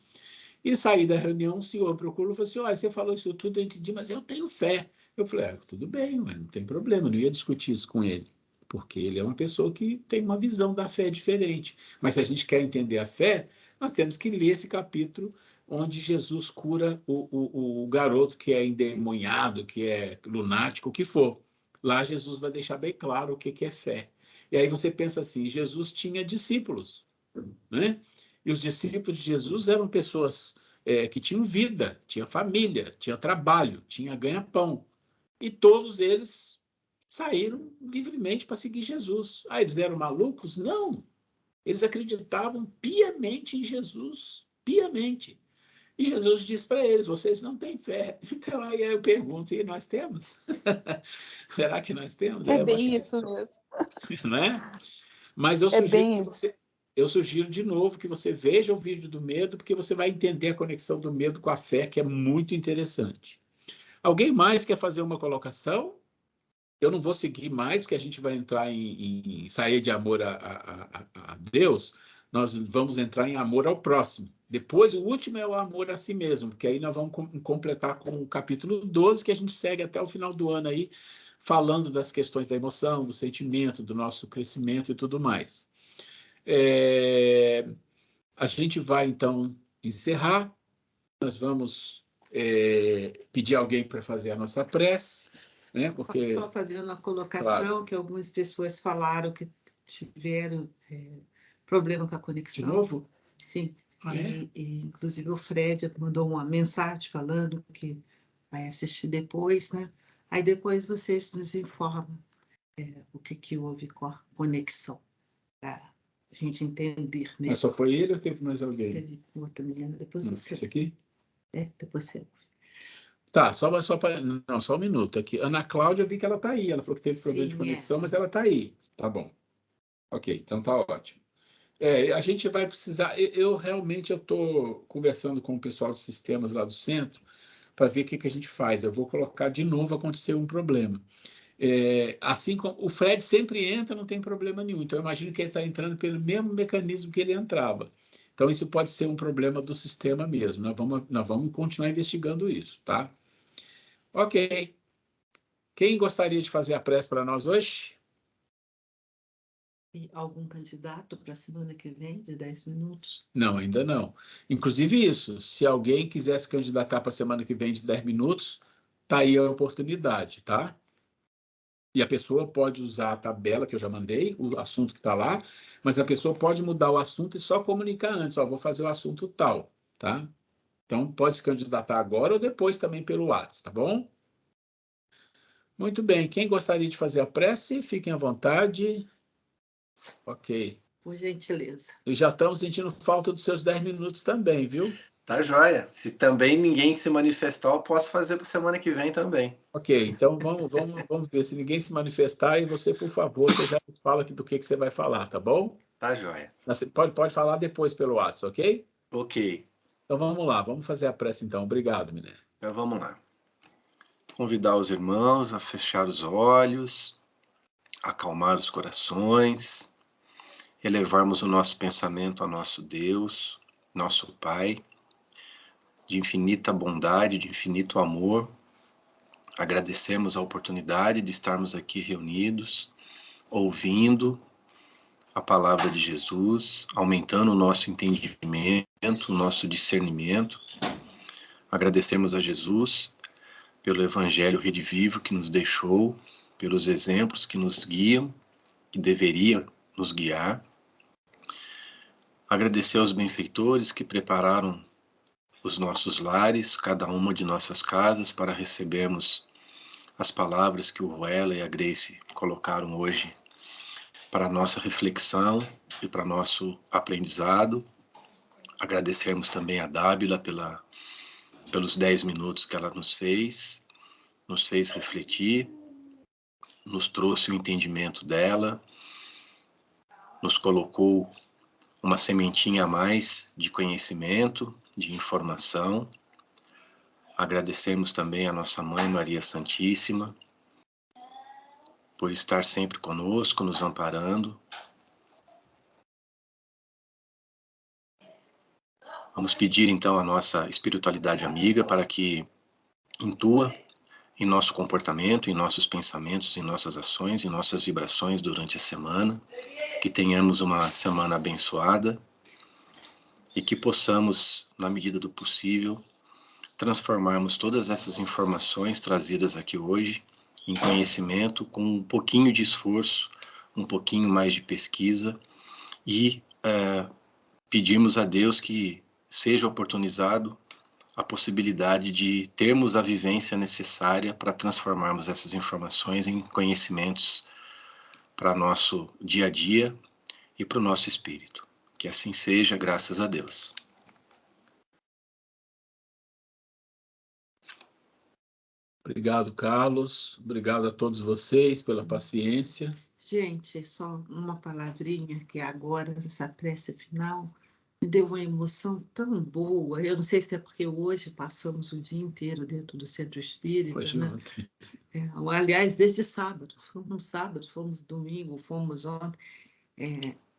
E saí da reunião, o senhor procurou e falou assim: olha, você falou isso tudo, eu entendi, mas eu tenho fé. Eu falei: tudo bem, não tem problema, eu não ia discutir isso com ele, porque ele é uma pessoa que tem uma visão da fé diferente. Mas se a gente quer entender a fé, nós temos que ler esse capítulo onde Jesus cura o garoto que é endemoniado, que é lunático, o que for. Lá Jesus vai deixar bem claro o que é fé. E aí você pensa assim: Jesus tinha discípulos, né? E os discípulos de Jesus eram pessoas que tinham vida, tinha família, tinha trabalho, tinha ganha-pão. E todos eles saíram livremente para seguir Jesus. Ah, eles eram malucos? Não. Eles acreditavam piamente em Jesus, piamente. E Jesus disse para eles: vocês não têm fé. Então aí eu pergunto: e nós temos? Será que nós temos? É bem isso mesmo. Né? Mas eu sugiro de novo que você veja o vídeo do medo, porque você vai entender a conexão do medo com a fé, que é muito interessante. Alguém mais quer fazer uma colocação? Eu não vou seguir mais, porque a gente vai entrar em sair de amor a Deus, nós vamos entrar em amor ao próximo. Depois, o último é o amor a si mesmo, que aí nós vamos completar com o capítulo 12, que a gente segue até o final do ano aí, falando das questões da emoção, do sentimento, do nosso crescimento e tudo mais. A gente vai, então, encerrar. Nós vamos pedir alguém para fazer a nossa prece. né? Porque, Só fazendo a colocação, claro. que algumas pessoas falaram que tiveram problema com a De conexão. novo? Sim. Ah, é? Inclusive o Fred mandou uma mensagem falando que vai assistir depois, né? Aí depois vocês nos informam o que houve com a conexão, para a gente entender, né? Mas só foi ele ou teve mais alguém? Teve outra menina, depois você. Esse aqui? Depois você. Tá, só um minuto aqui. Ana Cláudia, eu vi que ela tá aí. Ela falou que teve problema de Sim, conexão, mas ela tá aí. Tá bom. Ok, então tá ótimo. A gente vai precisar. Eu realmente estou conversando com o pessoal de sistemas lá do centro para ver o que a gente faz. Eu vou colocar de novo acontecer um problema. Assim como o Fred sempre entra, não tem problema nenhum. Então, eu imagino que ele está entrando pelo mesmo mecanismo que ele entrava. Então, isso pode ser um problema do sistema mesmo. Nós vamos continuar investigando isso, tá? Ok. Quem gostaria de fazer a prece para nós hoje? E algum candidato para a semana que vem, de 10 minutos? Não, ainda não. Inclusive isso, se alguém quiser se candidatar para a semana que vem de 10 minutos, tá aí a oportunidade, tá? E a pessoa pode usar a tabela que eu já mandei, o assunto que está lá, mas a pessoa pode mudar o assunto e só comunicar antes, ó, vou fazer o assunto tal, tá? Então, pode se candidatar agora ou depois também pelo WhatsApp, tá bom? Muito bem, quem gostaria de fazer a prece, fiquem à vontade. Ok. Por gentileza. E já estamos sentindo falta dos seus 10 minutos também, viu? Tá joia. Se também ninguém se manifestar, eu posso fazer para semana que vem também. Ok, então vamos ver. Se ninguém se manifestar, e você, por favor, você já fala aqui do que você vai falar, tá bom? Tá joia. Você pode falar depois pelo WhatsApp, ok? Ok. Então vamos lá, vamos fazer a prece então. Obrigado, Miné. Então vamos lá. Convidar os irmãos a fechar os olhos, acalmar os corações, elevarmos o nosso pensamento ao nosso Deus, nosso Pai, de infinita bondade, de infinito amor. Agradecemos a oportunidade de estarmos aqui reunidos, ouvindo a palavra de Jesus, aumentando o nosso entendimento, o nosso discernimento. Agradecemos a Jesus pelo Evangelho redivivo que nos deixou, pelos exemplos que nos guiam, que deveria nos guiar. Agradecer aos benfeitores que prepararam os nossos lares, cada uma de nossas casas, para recebermos as palavras que o Ruela e a Grace colocaram hoje para a nossa reflexão e para nosso aprendizado. Agradecermos também a Dábila pelos 10 minutos que ela nos fez refletir, nos trouxe o entendimento dela, nos colocou uma sementinha a mais de conhecimento, de informação. Agradecemos também a nossa Mãe Maria Santíssima por estar sempre conosco, nos amparando. Vamos pedir então a nossa espiritualidade amiga para que intua em nosso comportamento, em nossos pensamentos, em nossas ações, em nossas vibrações durante a semana, que tenhamos uma semana abençoada e que possamos, na medida do possível, transformarmos todas essas informações trazidas aqui hoje em conhecimento com um pouquinho de esforço, um pouquinho mais de pesquisa e pedimos a Deus que seja oportunizado a possibilidade de termos a vivência necessária para transformarmos essas informações em conhecimentos para nosso dia a dia e para o nosso espírito. Que assim seja, graças a Deus. Obrigado, Carlos. Obrigado a todos vocês pela paciência. Gente, só uma palavrinha que agora, nessa prece final, me deu uma emoção tão boa. Eu não sei se é porque hoje passamos o dia inteiro dentro do centro espírita, Hoje né? ontem. Aliás, desde sábado. Fomos domingo, fomos ontem.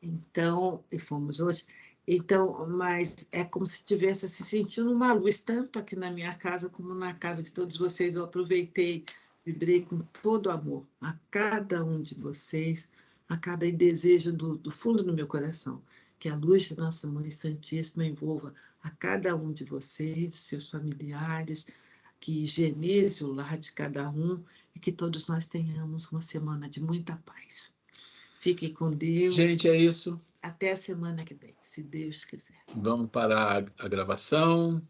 Então, e fomos hoje. Então, mas é como se estivesse se sentindo uma luz, tanto aqui na minha casa como na casa de todos vocês. Eu aproveitei, vibrei com todo amor a cada um de vocês, a cada desejo do fundo do meu coração, que a luz de Nossa Mãe Santíssima envolva a cada um de vocês, de seus familiares, que higienize o lar de cada um e que todos nós tenhamos uma semana de muita paz. Fiquem com Deus. Gente, é isso. Até a semana que vem, se Deus quiser. Vamos parar a gravação.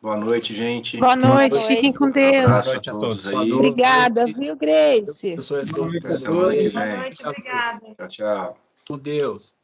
Boa noite, gente. Boa noite, fiquem com Deus. Um abraço a Boa noite a todos todos. aí. Obrigada, viu, Grace? Pessoas, Até semana que vem. Boa noite, obrigada. Tchau, tchau. com Deus.